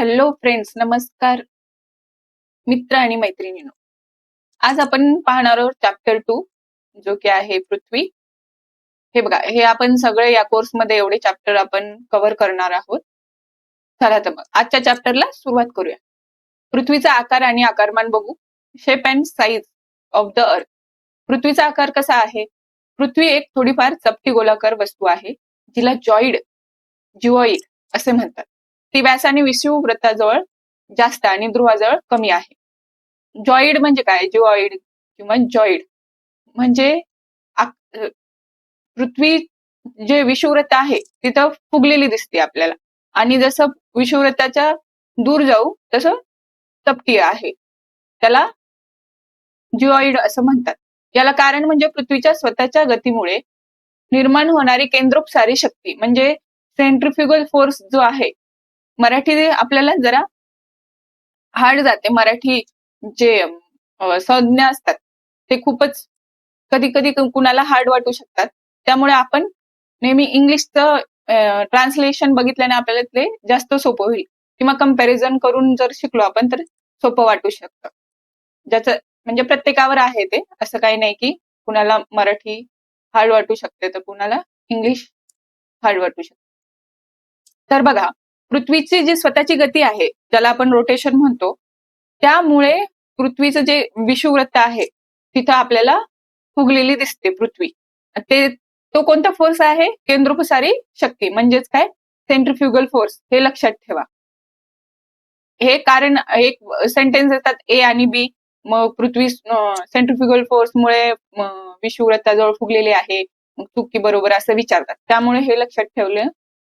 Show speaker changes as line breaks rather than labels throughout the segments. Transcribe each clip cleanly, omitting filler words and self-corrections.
Hello friends, नमस्कार मित्र आणि मैत्रिणींनो. आज आपण पाहणार आहोत चॅप्टर 2 जो की आहे पृथ्वी. हे बघा, हे आपण सगळे या कोर्समध्ये एवढे चॅप्टर आपण कव्हर करणार आहोत. चला तर मग आजच्या चॅप्टरला सुरुवात करूया. पृथ्वीचा आकार आणि आकारमान बघू. Shape and size of the earth. पृथ्वीचा आकार कसा आहे? पृथ्वी एक थोडीफार चपटी गोलाकार वस्तू आहे, जिला जिओइड असे म्हणतात. ती व्यासाने विषुववृत्ताजवळ जास्त आणि ध्रुवाजवळ कमी आहे. जॉइड म्हणजे काय? जिओइड किंवा जॉइड म्हणजे पृथ्वी जे विषुववृत्त आहे तिथं फुगलेली दिसते आपल्याला, आणि जसं विषुववृत्ताच्या दूर जाऊ तसं चपटी आहे, त्याला जिओइड असं म्हणतात. याला कारण म्हणजे पृथ्वीच्या स्वतःच्या गतीमुळे निर्माण होणारी केंद्रोपसारी शक्ती म्हणजे सेंट्रिफ्युगल फोर्स जो आहे. मराठी आपल्याला जरा हार्ड जाते. मराठी जे संज्ञा असतात ते खूपच कधी कधी कुणाला हार्ड वाटू शकतात. त्यामुळे आपण नेहमी इंग्लिशचं ट्रान्सलेशन बघितल्याने आपल्याला ते जास्त सोपं होईल, किंवा कंपॅरिझन करून जर शिकलो आपण तर सोपं वाटू शकतं. ज्याचं म्हणजे प्रत्येकावर आहे ते, असं काही नाही की कुणाला मराठी हार्ड वाटू शकते तर कुणाला इंग्लिश हार्ड वाटू शकते. तर बघा, पृथ्वीची जी स्वतःची गती आहे ज्याला आपण रोटेशन म्हणतो, त्यामुळे पृथ्वीचं जे विषुववृत्त आहे तिथं आपल्याला फुगलेली दिसते पृथ्वी. तो कोणता फोर्स आहे? केंद्रोपसारी शक्ती म्हणजेच काय? Centrifugal force. हे लक्षात ठेवा. हे कारण एक सेंटेन्स येतात ए आणि बी, मग पृथ्वी सेंट्रिफ्युगल फोर्समुळे विषुववृत्ताजवळ फुगलेली आहे, मग चुकी बरोबर असं विचारतात. त्यामुळे हे लक्षात ठेवलं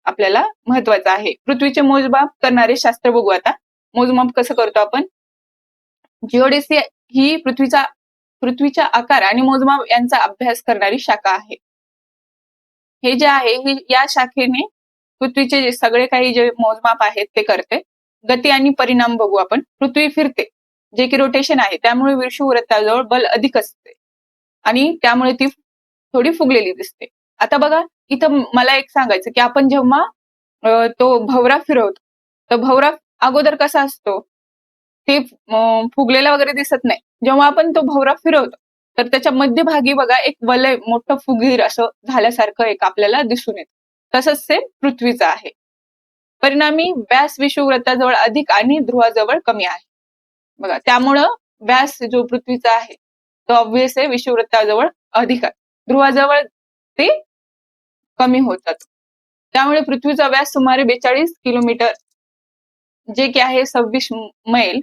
आपल्याला महत्वाचं आहे. पृथ्वीचे मोजमाप करणारे शास्त्र बघू आता. मोजमाप कसं करतो आपण? जिओडेसी ही पृथ्वीच्या आकार आणि मोजमाप यांचा अभ्यास करणारी शाखा आहे. हे जे आहे या शाखेने पृथ्वीचे जे सगळे काही जे मोजमाप आहेत ते करते. गती आणि परिणाम बघू आपण. पृथ्वी फिरते, जे की रोटेशन आहे, त्यामुळे विषुववृत्ताजवळ बल अधिक असते आणि त्यामुळे ती थोडी फुगलेली दिसते. आता बघा, इथं मला एक सांगायचं की आपण जेव्हा तो भवरा फिरवतो तर भवरा अगोदर कसा असतो? ते फुगलेला वगैरे दिसत नाही. जेव्हा आपण तो भवरा फिरवतो तर त्याच्या मध्यभागी बघा एक वलय मोठं फुगीर असं झाल्यासारखं एक आपल्याला दिसून येतं. तसंच ते पृथ्वीचं आहे. परिणामी व्यास विषुववृत्ताजवळ अधिक आणि ध्रुवाजवळ कमी आहे. बघा, त्यामुळं व्यास जो पृथ्वीचा आहे तो ऑब्व्हियस आहे विषुववृत्ताजवळ अधिक आहे, ध्रुवाजवळ ते कमी होत जातो. त्यामुळे पृथ्वीचा व्यास सुमारे 42 किलोमीटर, जे की आहे 26 मैल,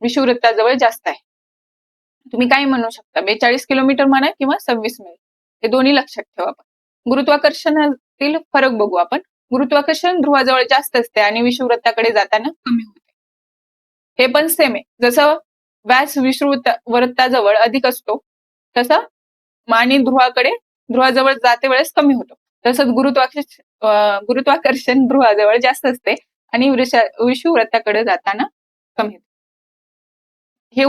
विषुववृत्ताजवळ जास्त आहे. तुम्ही काय म्हणू शकता? 42 किलोमीटर म्हणा किंवा 26 मैल, हे दोन्ही लक्षात ठेवा. गुरुत्वाकर्षणातील फरक बघू आपण. गुरुत्वाकर्षण ध्रुवाजवळ जास्त असते आणि विषुववृत्ताकडे जाताना कमी होते. हे पण सेम आहे. जसं व्यास विषुववृत्ताजवळ अधिक असतो तसं आणि ध्रुवाजवळ जाते वेळेस कमी होतो. तसंच गुरुत्वाकर्षण ध्रुवाजवळ जास्त असते आणि विषुववृत्ताकडे जाताना कमी होते. हे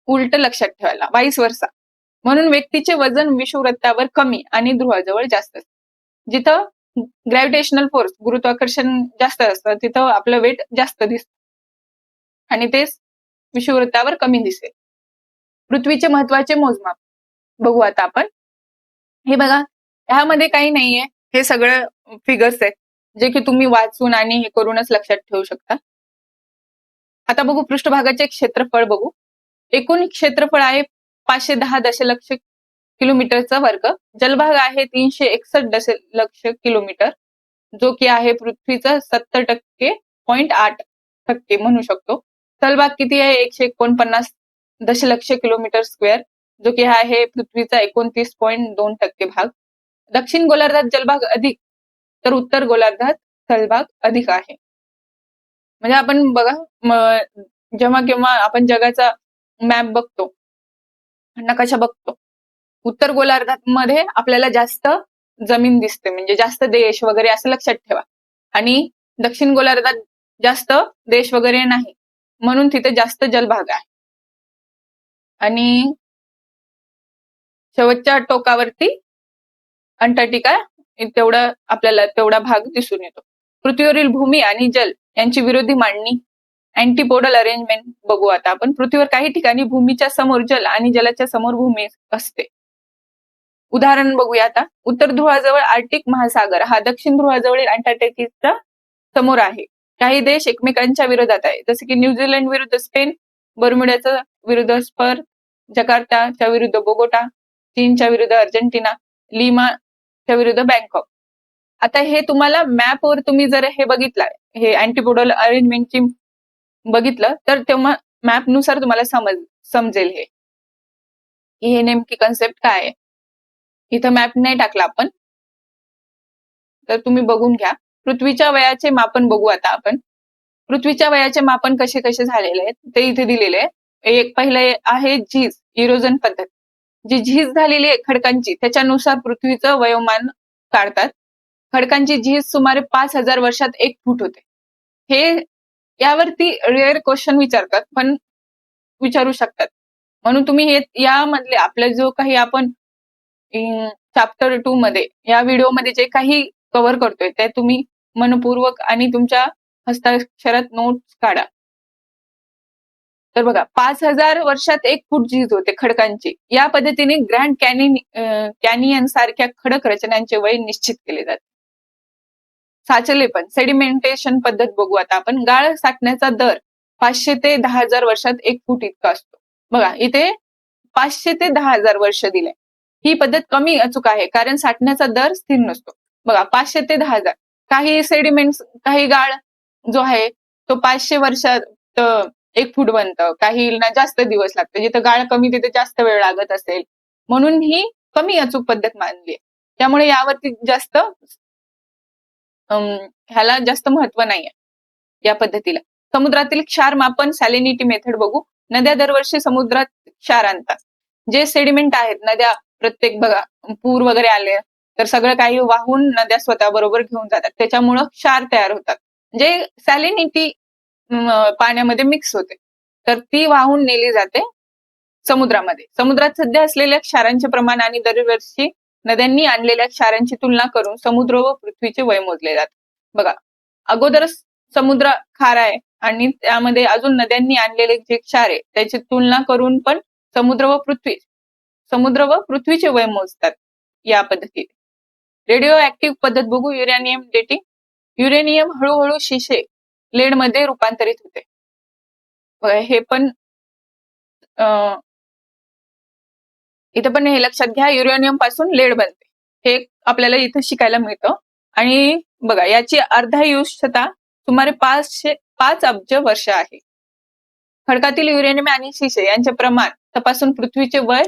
उलट लक्षात ठेवायला, वाईस वर्सा. म्हणून व्यक्तीचे वजन विषुववृत्तावर कमी आणि ध्रुवाजवळ जास्त असते. जिथं ग्रॅव्हिटेशनल फोर्स, गुरुत्वाकर्षण जास्त असतं तिथं आपलं वेट जास्त दिसतं आणि तेच विषुववृत्तावर कमी दिसेल. पृथ्वीचे महत्वाचे मोजमाप बघू आता आपण. हे बघा, ह्यामध्ये काही नाहीये, हे सगळं फिगर्स आहेत जे की तुम्ही वाचून आणि हे करूनच लक्षात ठेवू शकता. आता बघू पृष्ठभागाचे क्षेत्रफळ बघू. एकूण क्षेत्रफळ आहे 510 दशलक्ष किलोमीटरचा वर्ग. जलभाग आहे 361 दशलक्ष किलोमीटर, जो की आहे पृथ्वीचा 70.8% म्हणू शकतो. स्थलभाग किती आहे? 149 दशलक्ष किलोमीटर स्क्वेअर, जो की आहे पृथ्वीचा 29.2% भाग. दक्षिण गोलार्धात जलभाग अधिक तर उत्तर गोलार्धात स्थलभाग अधिक आहे. म्हणजे आपण बघा, जेव्हा केव्हा आपण जगाचा मॅप बघतो, नकाशा बघतो, उत्तर गोलार्धामध्ये आपल्याला जास्त जमीन दिसते, म्हणजे जास्त देश वगैरे असं लक्षात ठेवा. आणि दक्षिण गोलार्धात जास्त देश वगैरे नाही, म्हणून तिथे जास्त जलभाग आहे. आणि शेवटच्या टोकावरती अंटार्क्टिका, तेवढा भाग दिसून येतो. पृथ्वीवरील भूमी आणि जल यांची विरोधी मांडणी, अँटीपोडल अरेंजमेंट बघू आता आपण. पृथ्वीवर काही ठिकाणी भूमीच्या समोर जल आणि जलाच्या समोर भूमी असते. उदाहरण बघूया आता. उत्तर ध्रुवाजवळ आर्क्टिक महासागर हा दक्षिण ध्रुवाजवळील अंटार्क्टिकाच्या समोर आहे. काही देश एकमेकांच्या विरोधात आहे, जसे की न्यूझीलंड विरुद्ध स्पेन, बर्म्युडाचा विरुद्ध स्पर्ध, जकार्ताच्या विरुद्ध बोगोटा, चीनच्या विरुद्ध अर्जेंटिना, लिमाच्या विरुद्ध बँकॉक. आता हे तुम्हाला मॅपवर तुम्ही जर हे बघितलं, हे अँटीपोडल अरेंजमेंटची बघितलं तर तेव्हा मॅपनुसार तुम्हाला समजेल हे नेमकी कन्सेप्ट काय आहे. इथं मॅप नाही टाकला आपण, तर तुम्ही बघून घ्या. पृथ्वीच्या वयाचे मापन बघू आता आपण. पृथ्वीच्या वयाचे मापन कसे कसे झालेले आहेत ते इथे दिलेले आहे. एक पहिले आहे झीज इरोजन पद्धत. जी झीज झालेली आहे खडकांची, त्याच्यानुसार पृथ्वीचं वयोमान काढतात. खडकांची झीज सुमारे 5000 वर्षात 1 फूट होते. हे यावरती रेअर क्वेश्चन विचारतात, पण विचारू शकतात. म्हणून तुम्ही हे यामधले आपल्या जो काही आपण चॅप्टर 2 मध्ये या व्हिडिओमध्ये जे काही कव्हर करतोय ते तुम्ही मनपूर्वक आणि तुमच्या हस्ताक्षरात नोट्स काढा. तर बघा, 5000 वर्षात 1 फूट झीज होते खडकांची. या पद्धतीने ग्रँड कॅनियन सारख्या खडक रचनांचे वय निश्चित केले जाते. साचलेपण सेडिमेंटेशन पद्धत बघू आता आपण. गाळ साठण्याचा दर 500 ते 10,000 वर्षात 1 फूट इतका असतो. बघा, इथे 500 ते 10,000 वर्ष दिले. ही पद्धत कमी अचूक आहे, कारण साठण्याचा दर स्थिर नसतो. बघा, 500 ते 10,000. काही सेडिमेंट्स, काही गाळ जो आहे तो 500 वर्षात 1 फूट बनतं, काहींना जास्त दिवस लागतात. जिथं गाळ कमी तिथे जास्त वेळ लागत असेल, म्हणून ही कमी अचूक पद्धत मानली आहे. त्यामुळे यावरती जास्त ह्याला जास्त महत्व नाहीये या पद्धतीला. समुद्रातील क्षार मापन सॅलिनिटी मेथड बघू. नद्या दरवर्षी समुद्रात क्षार आणतात. जे सेडिमेंट आहेत, नद्या प्रत्येक बघा पूर वगैरे आले तर सगळं काही वाहून नद्या स्वतः बरोबर घेऊन जातात. त्याच्यामुळं क्षार तयार होतात. जे सॅलिनिटी पाण्यामध्ये मिक्स होते, तर ती वाहून नेली जाते समुद्रामध्ये. समुद्रात सध्या असलेल्या क्षारांचे प्रमाण आणि दरवर्षी नद्यांनी आणलेल्या क्षारांची तुलना करून समुद्र व पृथ्वीचे वय मोजले जाते. बघा, अगोदरच समुद्र खारा आहे आणि त्यामध्ये अजून नद्यांनी आणलेले जे क्षार आहे त्याची तुलना करून पण समुद्र व पृथ्वीचे वय मोजतात या पद्धतीने. रेडिओ ऍक्टिव्ह पद्धत बघू. Uranium dating. युरेनियम हळूहळू शिशे लेडमध्ये रूपांतरित होते. हे पण इथे पण हे लक्षात घ्या, युरेनियम पासून लेड बनते. हे आपल्याला इथे शिकायला मिळतं. आणि बघा, याची अर्धायुष्यता सुमारे 5 अब्ज वर्ष आहे. खडकातील युरेनियम आणि शिशे यांचे प्रमाण तपासून पृथ्वीचे वय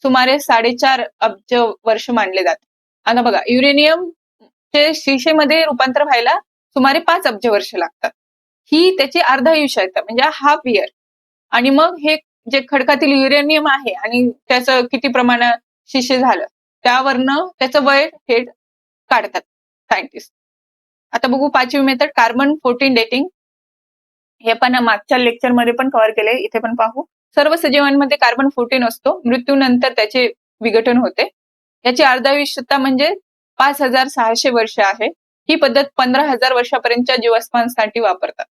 सुमारे 4.5 अब्ज वर्ष मानले जाते. आता बघा, युरेनियम चे शिशेमध्ये रूपांतर व्हायला सुमारे 5 अब्ज वर्ष लागतात. ही त्याची अर्धायुष्यता म्हणजे हाफ इयर. आणि मग हे जे खडकातील युरेनियम आहे आणि त्याचं किती प्रमाणात शिशे झालं त्यावरनं त्याचं वय हे काढतात सायंटिस्ट. आता बघू 5वी मेथड, कार्बन 14 डेटिंग. हे पण मागच्या लेक्चरमध्ये पण कव्हर केले, इथे पण पाहू. सर्व सजीवांमध्ये कार्बन 14 असतो. मृत्यूनंतर त्याचे विघटन होते. याची अर्धायुष्यता म्हणजे 5,600 वर्ष आहे. ही पद्धत 15,000 वर्षापर्यंतच्या जीवाश्मांसाठी वापरतात.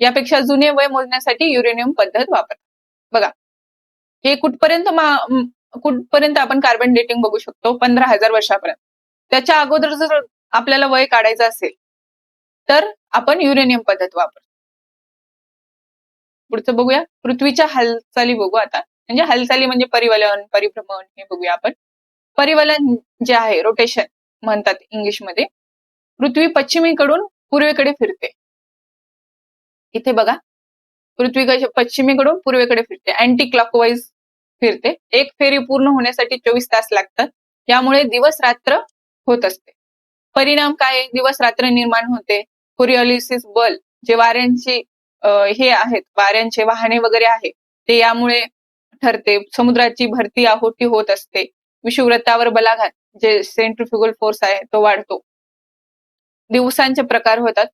यापेक्षा जुने वय मोजण्यासाठी युरेनियम पद्धत वापरतात. बघा, हे कुठपर्यंत आपण कार्बन डेटिंग बघू शकतो, 15,000 वर्षापर्यंत. त्याच्या अगोदर जर आपल्याला वय काढायचं असेल तर आपण युरेनियम पद्धत वापरतो. पुढचं बघूया, पृथ्वीच्या हालचाली बघू आता. म्हणजे हालचाली म्हणजे परिवलन, परिभ्रमण हे बघूया आपण. परिवलन जे आहे, रोटेशन म्हणतात इंग्लिशमध्ये. पृथ्वी पश्चिमेकडून पूर्वेकडे फिरते. इथे बघा, पृथ्वी पश्चिमेकडून पूर्वेकडे फिरते, अँटी क्लॉकवाईज फिरते. एक फेरी पूर्ण होण्यासाठी 24 तास लागतात. यामुळे दिवस रात्र होत असते. परिणाम काय? दिवस रात्र निर्माण होते. कोरिओलिसिस बल जे वाऱ्यांची हे आहेत, वाऱ्यांचे वाहने वगैरे आहे, ते यामुळे ठरते. समुद्राची भरती आहोटी होत असते. विषुववृत्तावर बलाघात जे सेंट्रिफ्युगल फोर्स आहे तो वाढतो. दिवसांचे प्रकार होतात.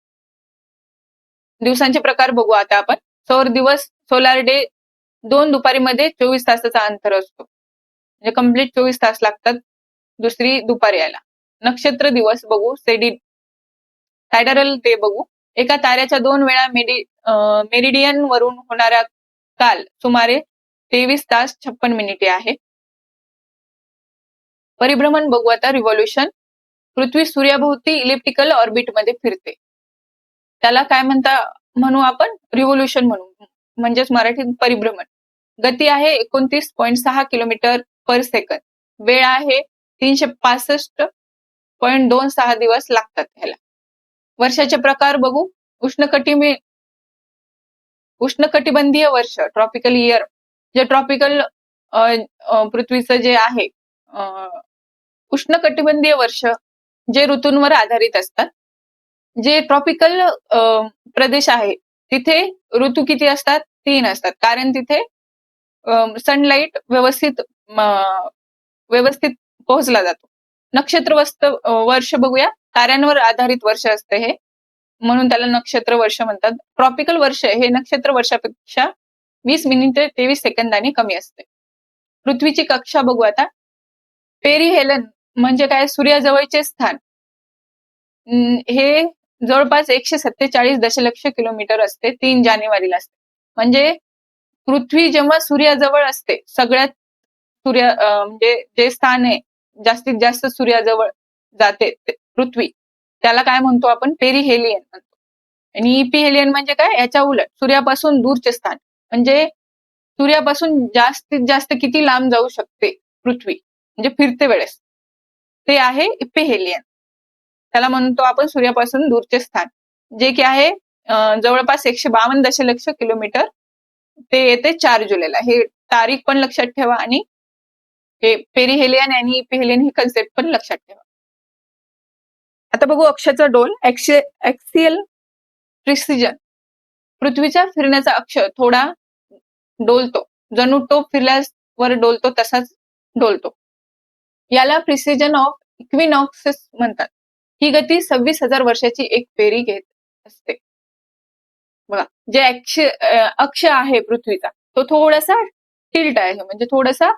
दिवसांचे प्रकार बघू आता आपण. सौर दिवस, सोलार डे, 2 दुपारीमध्ये 24 तासाचा अंतर असतो. म्हणजे कम्प्लीट 24 तास लागतात दुसरी दुपारी यायला. नक्षत्र दिवस बघू. सायडरल डे बघू. एका ताऱ्याच्या 2 वेळा मेरिडियन वरून होणारा काल सुमारे 23 तास 56 मिनिटे आहे. परिभ्रमण बघू आता, रिव्हॉल्युशन. पृथ्वी सूर्याभोवती इलेप्टिकल ऑर्बिट मध्ये फिरते. त्याला काय म्हणू आपण? रिव्होल्यूशन म्हणू, म्हणजेच मराठीत परिभ्रमण. गती आहे 29.6 किलोमीटर पर सेकंद. वेळ आहे 365.26 दिवस लागतात ह्याला. वर्षाचे प्रकार बघू. उष्णकटिबंधीय वर्ष, ट्रॉपिकल इयर. जे ट्रॉपिकल पृथ्वीचं जे आहे उष्णकटिबंधीय वर्ष जे ऋतूंवर आधारित असतात. जे ट्रॉपिकल प्रदेश आहे तिथे ऋतू किती असतात? 3 असतात. कारण तिथे सनलाईट व्यवस्थित पोहोचला जातो. नक्षत्र वर्ष बघूया. ताऱ्यांवर आधारित वर्ष असते हे, म्हणून त्याला नक्षत्र वर्ष म्हणतात. ट्रॉपिकल वर्ष हे नक्षत्र वर्षापेक्षा 20 मिनिटे 23 सेकंदांनी कमी असते. पृथ्वीची कक्षा बघू आता. पेरिहेलन म्हणजे काय? सूर्याजवळचे स्थान. हे जवळपास 147 दशलक्ष किलोमीटर असते. 3 जानेवारीला असते. म्हणजे पृथ्वी जेव्हा सूर्याजवळ असते, सगळ्यात म्हणजे जे स्थान आहे जास्तीत जास्त सूर्याजवळ जाते पृथ्वी, त्याला काय म्हणतो आपण? पेरिहेलियन म्हणतो. आणि इपिहेलियन म्हणजे काय? याच्या उलट, सूर्यापासून दूरचे स्थान. म्हणजे सूर्यापासून जास्तीत जास्त किती लांब जाऊ शकते पृथ्वी, म्हणजे फिरते वेळेस, ते आहे इपिहेलियन. त्याला म्हणतो आपण सूर्यापासून दूरचे स्थान, जे की आहे जवळपास 152 दशलक्ष किलोमीटर. ते येते 4 जुलैला. हे तारीख पण लक्षात ठेवा आणि हे पेरिहेलियन आणि इपिहेलियन ही कन्सेप्ट पण लक्षात ठेवा. आता बघू अक्षाचा डोल. Axial precision. पृथ्वीचा फिरण्याचा अक्ष थोडा डोलतो, जणू टोप फिरल्यावर डोलतो तसाच डोलतो. याला प्रिसिजन ऑफ इक्विनॉक्सिस म्हणतात. ही गती 26,000 वर्षाची एक फेरी घेत असते. बघा, जे अक्ष आहे पृथ्वीचा तो थोडासा टिल्ट आहे, म्हणजे थोडासा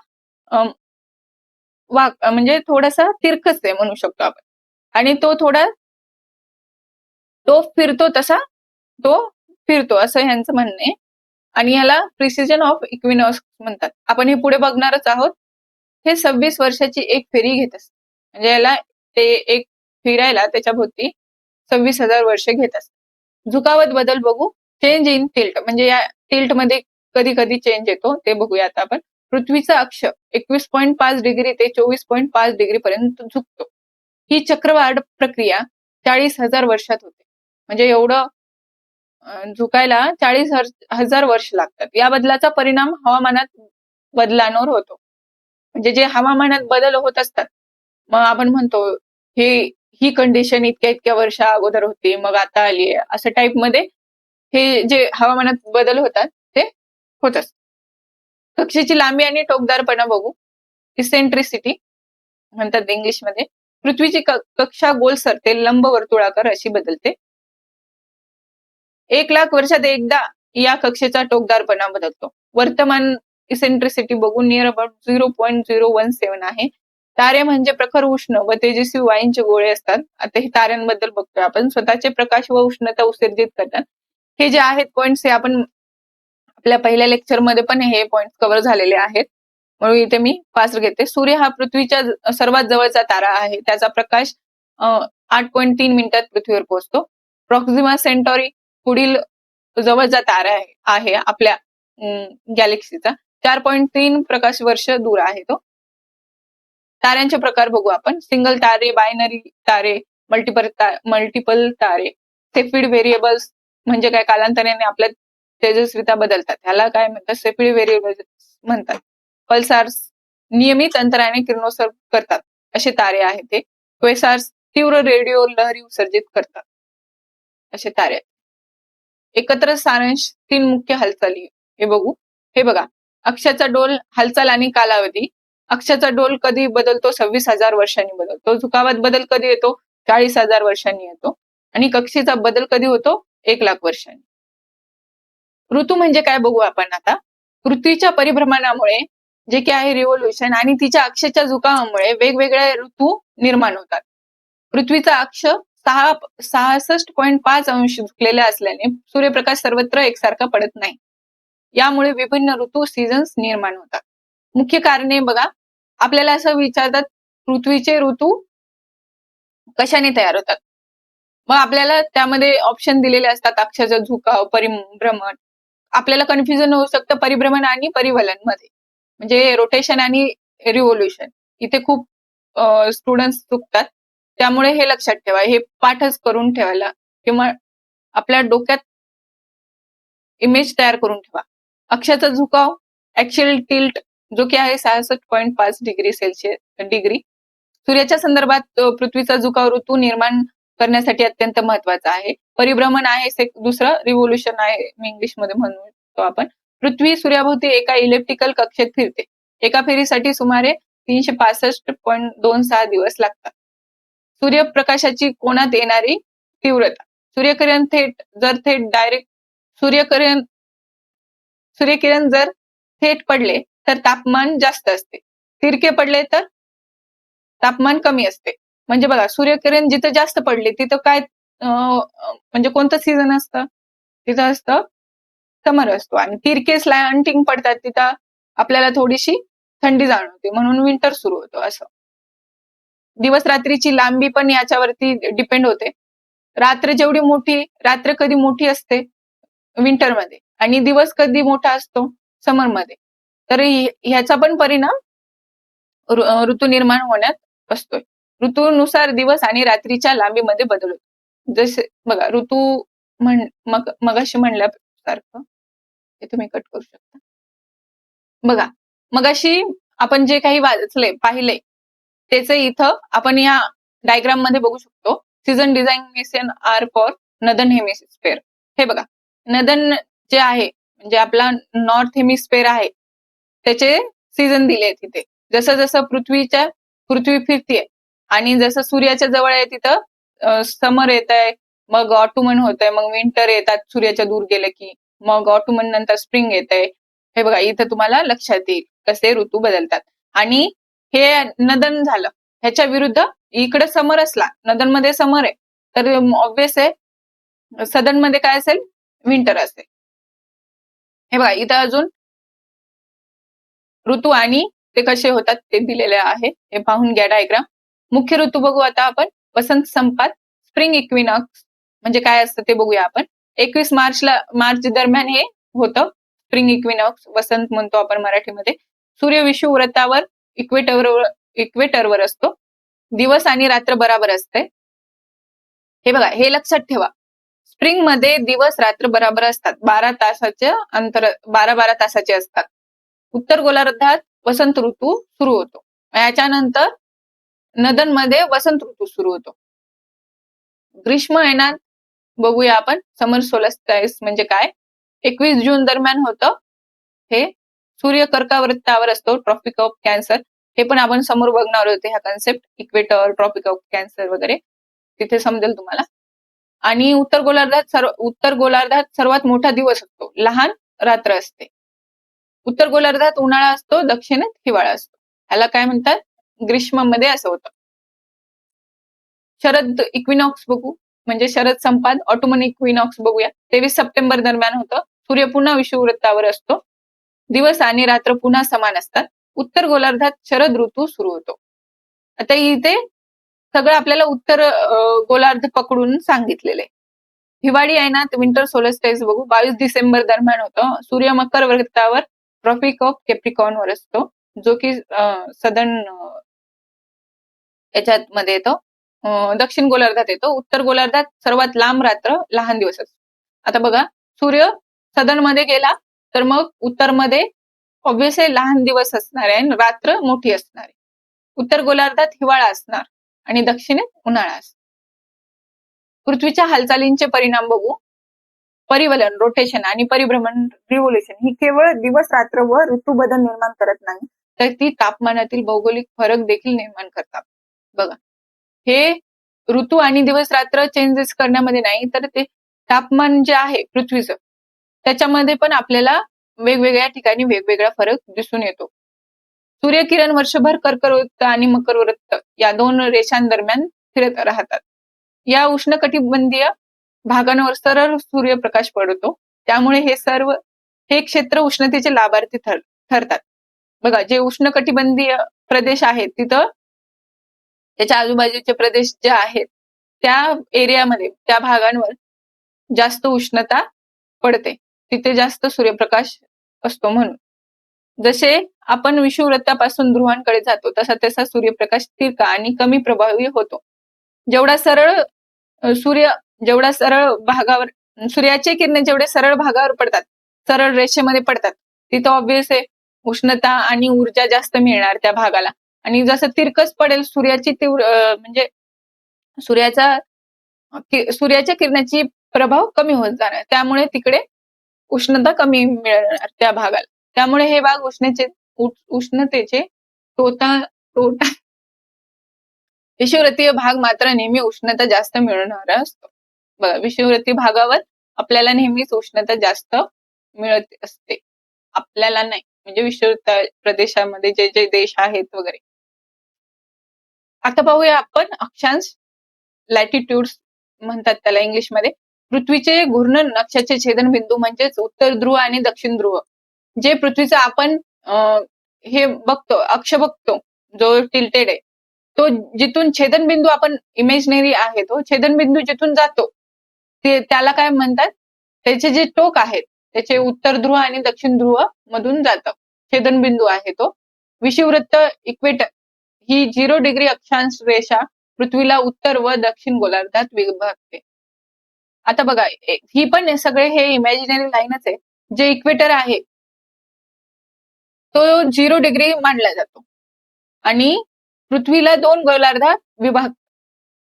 म्हणजे थोडासा तिरकस आहे म्हणू शकतो आपण. आणि तो फिरतो तसा तो फिरतो, असं ह्यांचं म्हणणं आहे. आणि याला प्रिसिजन ऑफ इक्विनॉक्स म्हणतात. आपण हे पुढे बघणारच आहोत. हे 26 वर्षाची एक फेरी घेत असते. म्हणजे याला ते एक फिरायला त्याच्या भोवती 26,000 वर्ष घेत असते. झुकावत बदल बघू. चेंज इन टिल्ट, म्हणजे या टिल्ट मध्ये कधी कधी चेंज येतो, ते बघूया आता आपण. पृथ्वीचा अक्ष 21.5 डिग्री ते 24.5 डिग्री पर्यंत झुकतो. ही चक्रवाढ प्रक्रिया 40,000 वर्षात होते. म्हणजे एवढं झुकायला 40,000 वर्ष लागतात. या बदलाचा परिणाम हवामानात बदलांवर होतो. म्हणजे जे हवामानात बदल होत असतात, मग आपण म्हणतो ही कंडिशन इतक्या वर्षा अगोदर होती, मग आता आली आहे, असं टाईप मध्ये हे जे हवामानात बदल होतात ते होत असतात. कक्षेची लांबी आणि टोकदारपणा बघू. इसेंट्रिसिटी म्हणतात इंग्लिशमध्ये. पृथ्वीची कक्षा गोलसर ते लंबवर्तुळाकार अशी बदलते. 1,00,000 वर्षात एकदा या कक्षेचा टोकदारपणा बदलतो. वर्तमान इसेंट्रिसिटी बघून नियर अबाउट 0.017 आहे. तारे म्हणजे प्रखर उष्ण व तेजस्वी वायूंचे गोळे असतात. आता हे ताऱ्यांबद्दल बघतोय आपण. स्वतःचे प्रकाश व उष्णता उत्सर्जित करतात. हे जे आहेत पॉइंट्स, हे आपण आपल्या पहिल्या लेक्चर मध्ये पण हे पॉइंट कव्हर झालेले आहेत, म्हणून इथे मी फास्ट घेते. सूर्य हा पृथ्वीच्या सर्वात जवळचा तारा आहे. त्याचा प्रकाश 8.3 मिनिटात पृथ्वीवर पोहोचतो. प्रॉक्सिमा सेंटॉरी पुढील जवळचा तारा आहे आपल्या गॅलेक्सीचा. 4.3 प्रकाश वर्ष दूर आहे तो. ताऱ्यांचे प्रकार बघू आपण. सिंगल तारे, बायनरी तारे, मल्टिपल तारे. सेफिड व्हेरिएबल्स म्हणजे काय? कालांतराने आपल्या तेजस्विता बदलतात, ह्याला काय म्हणतात? सेफिड व्हेरिएबल्स म्हणतात. पल्सार्स नियमित अंतराने किरणोत्सर्ग करतात असे तारे आहेत ते. क्वेसार्स तीव्र रेडिओ लहरी उत्सर्जित करतात असे तारे आहेत. एकत्र सारांश 3 मुख्य हालचाली हे बघू. हे बघा, अक्षाचा डोल, हालचाल आणि कालावधी. अक्षाचा डोल कधी बदलतो? 26,000 वर्षांनी बदलतो. झुकावात बदल कधी येतो? 40,000 वर्षांनी येतो. आणि कक्षेचा बदल कधी होतो? 1,00,000 वर्षांनी. ऋतू म्हणजे काय बघू आपण आता. पृथ्वीच्या परिभ्रमणामुळे जे की आहे रिव्होल्युशन आणि तिच्या अक्षाच्या झुकावामुळे वेगवेगळे ऋतू निर्माण होतात. पृथ्वीचा अक्ष 66.5 अंश झुकलेल्या असल्याने सूर्यप्रकाश सर्वत्र एकसारखा पडत नाही. यामुळे विभिन्न ऋतू सीझन्स निर्माण होतात. मुख्य कारणे बघा, आपल्याला असं विचारतात पृथ्वीचे ऋतू कशाने तयार होतात. मग आपल्याला त्यामध्ये ऑप्शन दिलेले असतात अक्षाचा झुकाव, परिभ्रमण. आपल्याला कन्फ्युजन होऊ शकतं परिभ्रमण आणि परिवलन मध्ये, म्हणजे रोटेशन आणि रिव्होल्युशन. इथे खूप स्टुडंट्स चुकतात. त्यामुळे हे लक्षात ठेवा, हे पाठच करून ठेवायला किंवा आपल्या डोक्यात इमेज तयार करून ठेवा. अक्षाचा झुकाव, ऍक्सियल टिल्ट, जो की आहे 66.5 डिग्री सेल्सिअस. सूर्याच्या संदर्भात पृथ्वीचा झुकाव ऋतू निर्माण करण्यासाठी अत्यंत महत्वाचा आहे. परिभ्रमण आहे दुसरं, रिव्होल्युशन आहे मी इंग्लिशमध्ये म्हणतो आपण. पृथ्वी सूर्याभोवती एका इलेप्टिकल कक्षेत फिरते. एका फेरीसाठी सुमारे 365.26 दिवस लागतात. सूर्यप्रकाशाची कोणात येणारी तीव्रता, सूर्यकिरण डायरेक्ट सूर्यकिरण जर थेट पडले तर तापमान जास्त असते, तिरके पडले तर तापमान कमी असते. म्हणजे बघा, सूर्यकिरण जिथे जास्त पडले तिथं काय म्हणजे कोणतं सीझन असतं, तिथं असतं समर असतो. आणि तिरके स्लॅन्टिंग पडतात तिथं आपल्याला थोडीशी थंडी जाणवते, म्हणून विंटर सुरू होतो. असं दिवस रात्रीची लांबी पण याच्यावरती डिपेंड होते. रात्र कधी मोठी असते विंटरमध्ये आणि दिवस कधी मोठा असतो समरमध्ये, तर ह्याचा पण परिणाम ऋतू निर्माण होण्यात असतोय. ऋतूनुसार दिवस आणि रात्रीच्या लांबीमध्ये बदल होतो. जसे बघा, ऋतू मगाशी म्हणल्यासारखं हे तुम्ही कट करू शकता. बघा, मगाशी आपण जे काही वाचले पाहिले त्याचे इथं आपण या डायग्राम मध्ये बघू शकतो. Season designation are for northern hemisphere. हे बघा, नदर्न जे आहे म्हणजे आपला नॉर्थ हेमिस्फेअर आहे, त्याचे सीझन दिले तिथे. जसं जसं पृथ्वी फिरतीये आणि जसं सूर्याच्या जवळ आहे तिथं समर येत आहे, मग ऑटोमन होत आहे, मग विंटर येतात सूर्याच्या दूर गेलं की, मग ऑटोमन नंतर स्प्रिंग येत आहे. हे बघा, इथं तुम्हाला लक्षात येईल कसे ऋतू बदलतात. आणि हे नदन झालं. ह्याच्या विरुद्ध इकडे समर असला, नदन मध्ये समर आहे, तर ऑब्विस आहे सदन मध्ये काय असेल, विंटर असेल. हे बघा, इथं अजून ऋतू आणि ते कसे होतात ते दिलेले आहे, हे पाहून घ्या डायग्राम. मुख्य ऋतू बघू आता आपण. वसंत संपात स्प्रिंग इक्विनॉक्स म्हणजे काय असतं ते बघूया आपण. 21 मार्च दरम्यान हे होतं स्प्रिंग इक्विनॉक्स, वसंत म्हणतो आपण मराठीमध्ये. सूर्य विषुववृत्तावर इक्वेटरवर असतो. दिवस आणि रात्र बराबर असते. हे बघा, हे लक्षात ठेवा, स्प्रिंग मध्ये दिवस रात्र बराबर असतात, 12 तासाचे असतात. उत्तर गोलार्धात वसंत ऋतू सुरू होतो. याच्यानंतर नदन मध्ये वसंत ऋतू सुरू होतो. ग्रीष्म महिन्यात बघूया आपण, समर सोलस्टाईस म्हणजे काय. 21 जून दरम्यान होतं हे. सूर्य कर्कवृत्तावर असतो, ट्रॉपिक ऑफ कॅन्सर. हे पण आपण समोर बघणार होते ह्या concept, equator, tropic of cancer वगैरे, तिथे समजेल तुम्हाला. आणि उत्तर गोलार्धात सर्वात मोठा दिवस असतो, लहान रात्र असते. उत्तर गोलार्धात उन्हाळा असतो, दक्षिणेत हिवाळा असतो. ह्याला काय म्हणतात, ग्रीष्ममध्ये असं होतं. शरद इक्विनॉक्स बघू, म्हणजे शरद संपात. ऑटोमन इक्विनॉक्स बघूया, 23 सप्टेंबर दरम्यान होतं. सूर्य पुन्हा विषुववृत्तावर असतो, दिवस आणि रात्र पुन्हा समान असतात. उत्तर गोलार्धात शरद ऋतू सुरू होतो. आता इथे सगळं आपल्याला उत्तर गोलार्ध पकडून सांगितलेले. हिवाळी आहे ना, विंटर सोलस्टाईस बघू, 22 डिसेंबर दरम्यान होतं. सूर्य मकर वृत्तावर ट्रॉपिक ऑफ कॅप्रिकॉर्न वर असतो, जो की सदर्न याच्यात मध्ये येतो, दक्षिण गोलार्धात येतो. उत्तर गोलार्धात सर्वात लांब रात्र, लहान दिवस असतो. आता बघा, सूर्य सदर्न मध्ये गेला तर मग उत्तर मध्ये ऑब्व्हियसली लहान दिवस असणार आहे आणि रात्र मोठी असणार आहे. उत्तर गोलार्धात हिवाळा असणार आणि दक्षिणेत उन्हाळा असणार. पृथ्वीच्या हालचालींचे परिणाम बघू. परिवलन, रोटेशन आणि परिभ्रमण, रिव्होल्युशन ही केवळ दिवस रात्र व ऋतू बदल निर्माण करत नाही, तर ती तापमानातील भौगोलिक फरक देखील निर्माण करतात. बघा, हे ऋतू आणि दिवस रात्र चेंजेस करण्यामध्ये नाही, तर ते तापमान जे आहे पृथ्वीचं, त्याच्यामध्ये पण आपल्याला वेगवेगळ्या ठिकाणी वेगवेगळा फरक दिसून येतो. सूर्यकिरण वर्षभर कर्कवृत्त आणि मकर वृत्त या दोन रेषांदरम्यान फिरत राहतात. या उष्णकटिबंधीय भागांवर सरळ सूर्यप्रकाश पडतो, त्यामुळे हे क्षेत्र उष्णतेचे लाभार्थी ठरतात. बघा, जे उष्णकटिबंधीय प्रदेश आहेत तिथं त्याच्या आजूबाजूचे प्रदेश जे आहेत त्या एरियामध्ये, त्या भागांवर जास्त उष्णता पडते, तिथे जास्त सूर्यप्रकाश असतो. म्हणून जसे आपण विषुववृत्तापासून ध्रुवांकडे जातो तसा तसा सूर्यप्रकाश तिरका आणि कमी प्रभावी होतो. जेवढा सरळ भागावर सूर्याचे किरणे जेवढे सरळ भागावर पडतात, सरळ रेषेमध्ये पडतात, तिथं ऑब्व्हियस आहे उष्णता आणि ऊर्जा जास्त मिळणार त्या भागाला. आणि जसं तिरकस पडेल सूर्याची म्हणजे सूर्याच्या किरणाची प्रभाव कमी होत जाणार, त्यामुळे तिकडे उष्णता कमी मिळणार त्या भागाला. त्यामुळे हे भाग उष्णतेचे विषुववृत्तीय भाग मात्र नेहमी उष्णता जास्त मिळवणारा असतो. बघा, विषुववृत्तीय भागावर आपल्याला नेहमीच उष्णता जास्त मिळत असते, आपल्याला नाही, म्हणजे विषुववृत्त प्रदेशामध्ये जे जे देश आहेत वगैरे. आता पाहूया आपण अक्षांश, लॅटिट्यूड्स म्हणतात त्याला इंग्लिशमध्ये. पृथ्वीचे घूर्णन नक्षाचे छेदनबिंदू म्हणजेच उत्तर ध्रुव आणि दक्षिण ध्रुव, जे पृथ्वीचा आपण हे बघतो, अक्ष बघतो जो टिल्टेड आहे, तो जिथून छेदनबिंदू आपण इमेजनरी आहे, तो छेदनबिंदू जिथून जातो त्याला काय म्हणतात, त्याचे जे टोक आहेत त्याचे उत्तर ध्रुव आणि दक्षिण ध्रुव मधून जातं, छेदनबिंदू आहे तो. विषुववृत्त इक्वेटर ही 0 डिग्री अक्षांश रेषा पृथ्वीला उत्तर व दक्षिण गोलार्धात विभागते. आता बघा, ही पण सगळे हे इमॅजिनरी लाईनच आहे. जे इक्वेटर आहे तो 0 डिग्री मानला जातो आणि पृथ्वीला 2 गोलार्धात विभागतो.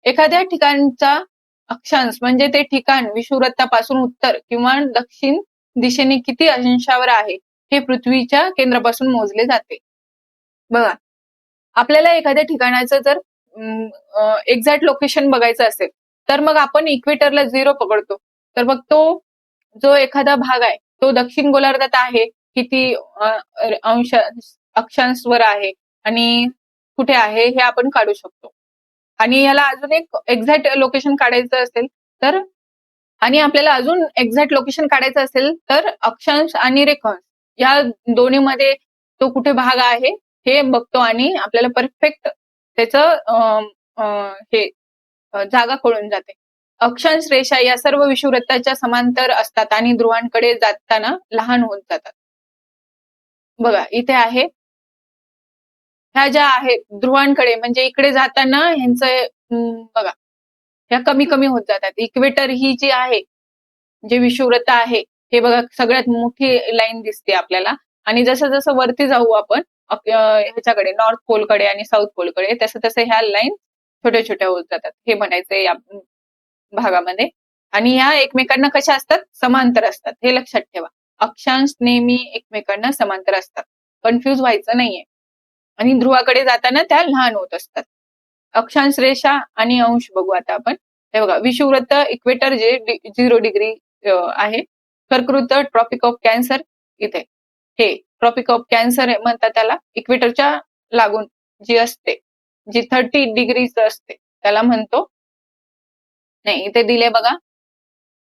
एखाद्या ठिकाणचा अक्षांश म्हणजे ते ठिकाण विषुववृत्तापासून उत्तर किंवा दक्षिण दिशेने किती अंशावर आहे हे पृथ्वीच्या केंद्रापासून मोजले जाते. बघा, आपल्याला एखाद्या ठिकाणाचं जर एक्झॅक्ट लोकेशन बघायचं असेल तर मग आपण इक्वेटरला 0 पकडतो, तर मग तो जो एखादा भाग आहे तो दक्षिण गोलार्धात आहे, किती अक्षांशवर आहे आणि कुठे आहे हे आपण काढू शकतो. आणि याला अजून एक एक्झॅक्ट लोकेशन काढायचं असेल तर, आणि आपल्याला अजून एक्झॅक्ट लोकेशन काढायचं असेल तर अक्षांश आणि रेखांश या दोन्हीमध्ये तो कुठे भाग आहे हे बघतो आणि आपल्याला परफेक्ट त्याचं हे जागा कळून जाते. अक्षांश रेषा या सर्व विषुववृत्ताच्या समांतर असतात आणि ध्रुवांकडे जाताना लहान होत जातात. बघा, इथे आहे, ह्या ज्या आहेत ध्रुवांकडे म्हणजे इकडे जाताना ह्यांचं बघा ह्या कमी कमी होत जातात. इक्वेटर ही जी आहे, जे विषुववृत्त आहे हे बघा सगळ्यात मोठी लाईन दिसते आपल्याला. आणि जसं जसं वरती जाऊ आपण ह्याच्याकडे नॉर्थ पोलकडे आणि साऊथ पोलकडे, तसं तसं ह्या लाईन छोट्या छोट्या होत जातात, हे म्हणायचंय या भागामध्ये. आणि ह्या एकमेकांना कशा असतात, समांतर असतात, हे लक्षात ठेवा. अक्षांश नेहमी एकमेकांना समांतर असतात, कन्फ्युज व्हायचं नाहीये. आणि ध्रुवाकडे जाताना त्या लहान होत असतात. अक्षांश रेषा आणि अंश बघू आता आपण. हे बघा, विषुववृत्त इक्वेटर जे 0 डिग्री आहे, कर्कवृत्त ट्रॉपिक ऑफ कॅन्सर इथे, हे ट्रॉपिक ऑफ कॅन्सर म्हणतात त्याला. इक्वेटरच्या लागून जी असते, जी 30 डिग्रीच असते त्याला म्हणतो, नाही इथे दिले बघा,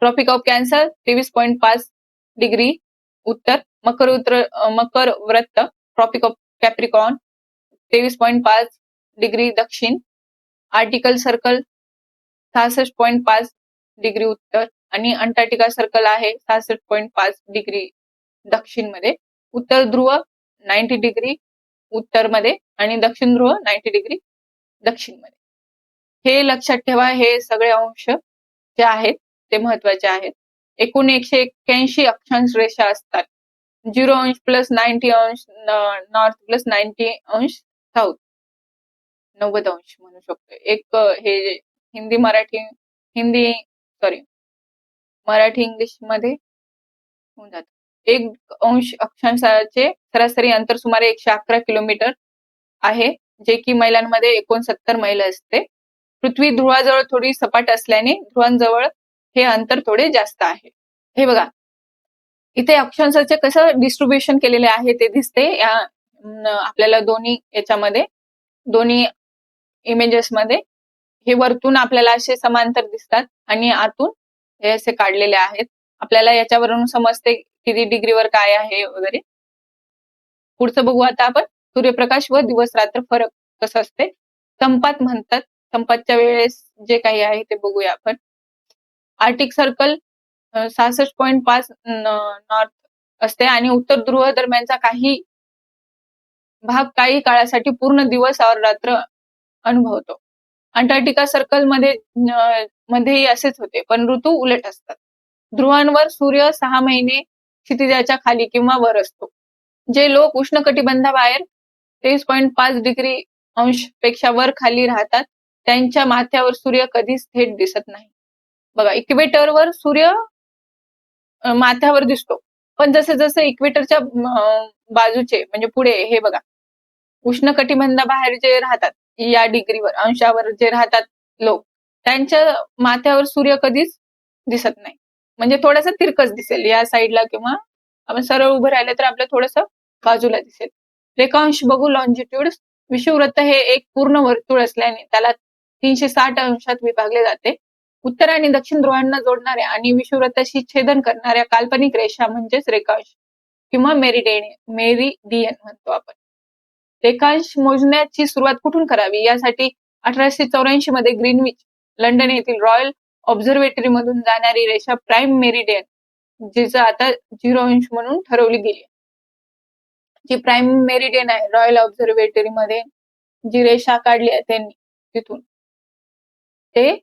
ट्रॉपिक ऑफ कॅन्सर 23.5 डिग्री उत्तर, मकर वृत्त ट्रॉपिक ऑफ कॅप्रिकॉर्न 23.5 डिग्री दक्षिण, आर्टिकल सर्कल 66.5 डिग्री उत्तर आणि अंटार्क्टिका सर्कल आहे 66.5 डिग्री दक्षिण मध्ये. उत्तर ध्रुव 90 डिग्री उत्तर मध्ये आणि दक्षिण ध्रुव 90 डिग्री दक्षिण मध्ये. हे लक्षात ठेवा, हे सगळे अंश जे आहेत ते महत्वाचे आहेत. एकूण 181 अक्षांश रेषा असतात. 0 अंश प्लस 90 अंश नॉर्थ प्लस 90 अंश साऊथ, 90 अंश म्हणू शकतो. एक हे मराठी इंग्लिश मध्ये होऊन जात. 1 अंश अक्षांशाचे सरासरी अंतर सुमारे 111 किलोमीटर आहे, जे की मैलांमध्ये 69 मैल असते. पृथ्वी ध्रुवाजवळ थोडी सपाट असल्याने ध्रुवांजवळ हे अंतर थोडे जास्त आहे. हे बघा, इथे अक्षांशाचे कसं डिस्ट्रीब्युशन केलेले आहे ते दिसते या आपल्याला दोन्ही याच्यामध्ये, दोन्ही इमेजेस मध्ये. हे वरतून आपल्याला असे समांतर दिसतात आणि आतून हे असे काढलेले आहेत. आपल्याला याच्यावरून समजते किती डिग्रीवर काय आहे वगैरे. पुढचं बघू आता आपण. सूर्यप्रकाश व दिवस रात्र फरक कसं असते. संपात म्हणतात. संपातच्या वेळेस जे काही आहे ते बघूया आपण. आर्टिक सर्कल 66.5 नॉर्थ असते आणि उत्तर ध्रुव दरम्यानचा काही भाग काही काळासाठी पूर्ण दिवस और रात्र अनुभवतो. अंटार्क्टिका सर्कल मध्येही असेच होते, पण ऋतू उलट असतात. ध्रुवांवर सूर्य 6 महिने क्षितिजाच्या खाली किंवा वर असतो. जे लोक उष्णकटिबंधाबाहेर 23.5 डिग्री अंश पेक्षा वर खाली राहतात, त्यांच्या माथ्यावर सूर्य कधीच थेट दिसत नाही. बघा, इक्वेटरवर सूर्य माथ्यावर दिसतो, पण जसे जसे इक्वेटरच्या बाजूचे म्हणजे पुढे हे बघा, उष्णकटिबंधाबाहेर जे राहतात या डिग्रीवर अंशावर जे राहतात लोक, त्यांच्या माथ्यावर सूर्य कधीच दिसत नाही. म्हणजे थोडासा तिरकस दिसेल या साईडला, किंवा आपण सरळ उभं राहिलं तर आपलं थोडस बाजूला दिसेल. रेखांश बघू. लॉन्जिट्यूड. विषुववृत्त हे एक पूर्ण वर्तुळ असल्याने त्याला 360 अंशात विभागले जाते. उत्तर आणि दक्षिण ध्रुवांना जोडणाऱ्या आणि विषुववृत्ताशी छेदन करणाऱ्या काल्पनिक रेषा म्हणजेच रेखांश किंवा मेरिडियन म्हणतो आपण. रेखांश मोजण्याची सुरुवात कुठून करावी यासाठी 1884 मध्ये ग्रीनविच, लंडन येथील रॉयल ऑब्झर्वेटरी मधून जाणारी रेषा प्राईम मेरिडियन, जिचं आता 0 अंश म्हणून ठरवली गेली. जी प्राईम मेरिडियन आहे, रॉयल ऑब्झर्वेटरी मध्ये जी रेषा काढली आहे त्यांनी, तिथून ते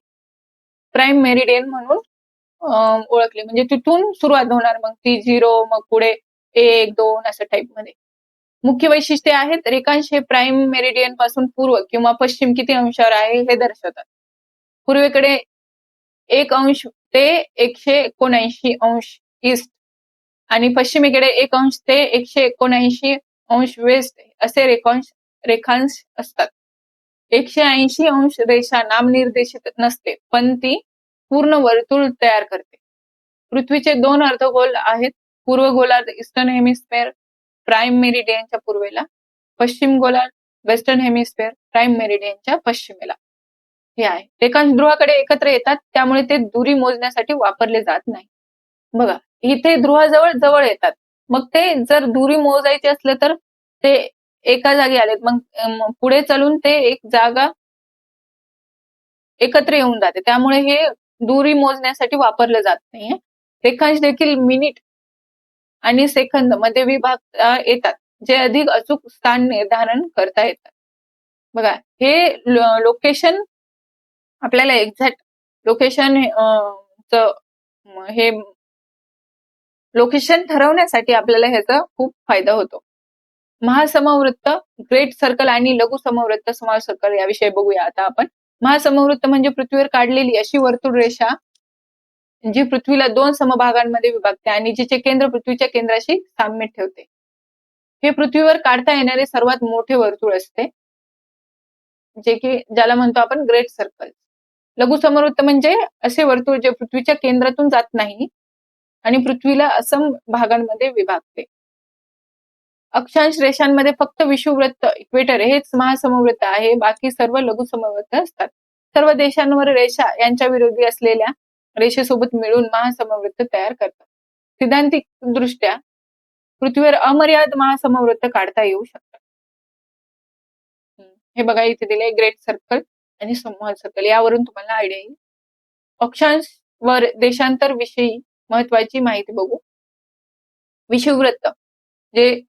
प्राईम मेरिडियन म्हणून ओळखले. म्हणजे तिथून सुरुवात होणार, मग ती 0, मग पुढे 1, 2 असं टाईप मध्ये. मुख्य वैशिष्ट्ये आहेत. रेखांश हे प्राईम मेरिडियन पासून पूर्व किंवा पश्चिम किती अंशावर आहे हे दर्शवतात. पूर्वेकडे 1 अंश ते 179 अंश ईस्ट आणि पश्चिमेकडे 1 अंश ते 179 अंश वेस्ट असे रेखांश असतात. 180 अंश रेषा नामनिर्देशित नसते, पण ती पूर्ण वर्तुळ तयार करते. पृथ्वीचे 2 अर्धगोल आहेत. पूर्व गोलार्ध ईस्टर्न हेमिस्फेअर प्राईम मेरिडियनच्या पूर्वेला, पश्चिम गोलार्ध वेस्टर्न हेमिस्फेअर प्राईम मेरिडियनच्या पश्चिमेला. हे आहे. रेखांश ध्रुवाकडे एकत्र येतात, त्यामुळे ते दुरी मोजण्यासाठी वापरले जात नाही. बघा, इथे ध्रुवाजवळ जवळ येतात, मग ते जर दुरी मोजायची असलं तर ते एका जागी आलेत, मग पुढे चालून ते एक जागा एकत्र येऊन जाते, त्यामुळे हे दुरी मोजण्यासाठी वापरलं जात नाहीये. रेखांश देखील मिनिट आणि सेकंद मध्ये विभागता येतात, जे अधिक अचूक स्थान निर्धारण करता येतात. बघा, हे लोकेशन आपल्याला एक्झॅक्ट लोकेशन हे लोकेशन ठरवण्यासाठी आपल्याला ह्याचा खूप फायदा होतो. महासमवृत्त, ग्रेट सर्कल आणि लघु समवृत्त, स्मॉल सर्कल याविषयी बघूया आता आपण. महासमवृत्त म्हणजे पृथ्वीवर काढलेली अशी वर्तुळ रेषा जी पृथ्वीला 2 समभागांमध्ये विभागते आणि जिचे केंद्र पृथ्वीच्या केंद्राशी साम्य ठेवते. हे पृथ्वीवर काढता येणारे सर्वात मोठे वर्तुळ असते, ज्याला म्हणतो आपण ग्रेट सर्कल. लघु समवृत्त म्हणजे असे वर्तुळ जे पृथ्वीच्या केंद्रातून जात नाही आणि पृथ्वीला असम भागांमध्ये विभागते. अक्षांश रेषांमध्ये फक्त विषुववृत्त इक्वेटर हेच महासमवृत्त आहे, बाकी सर्व लघु समवृत्त असतात. सर्व देशांवर रेषा यांच्या विरोधी असलेल्या रेषेसोबत मिळून महासमवृत्त तयार करतात. सिद्धांतिक दृष्ट्या पृथ्वीवर अमर्याद महासमवृत्त काढता येऊ शकतात. हे बघा, इथे दिले ग्रेट सर्कल आणि स्मॉल सर्कल, यावरून तुम्हाला आयडिया येईल. अक्षांश व देशांतर विषयी महत्वाची माहिती बघू. विषुववृत्त जे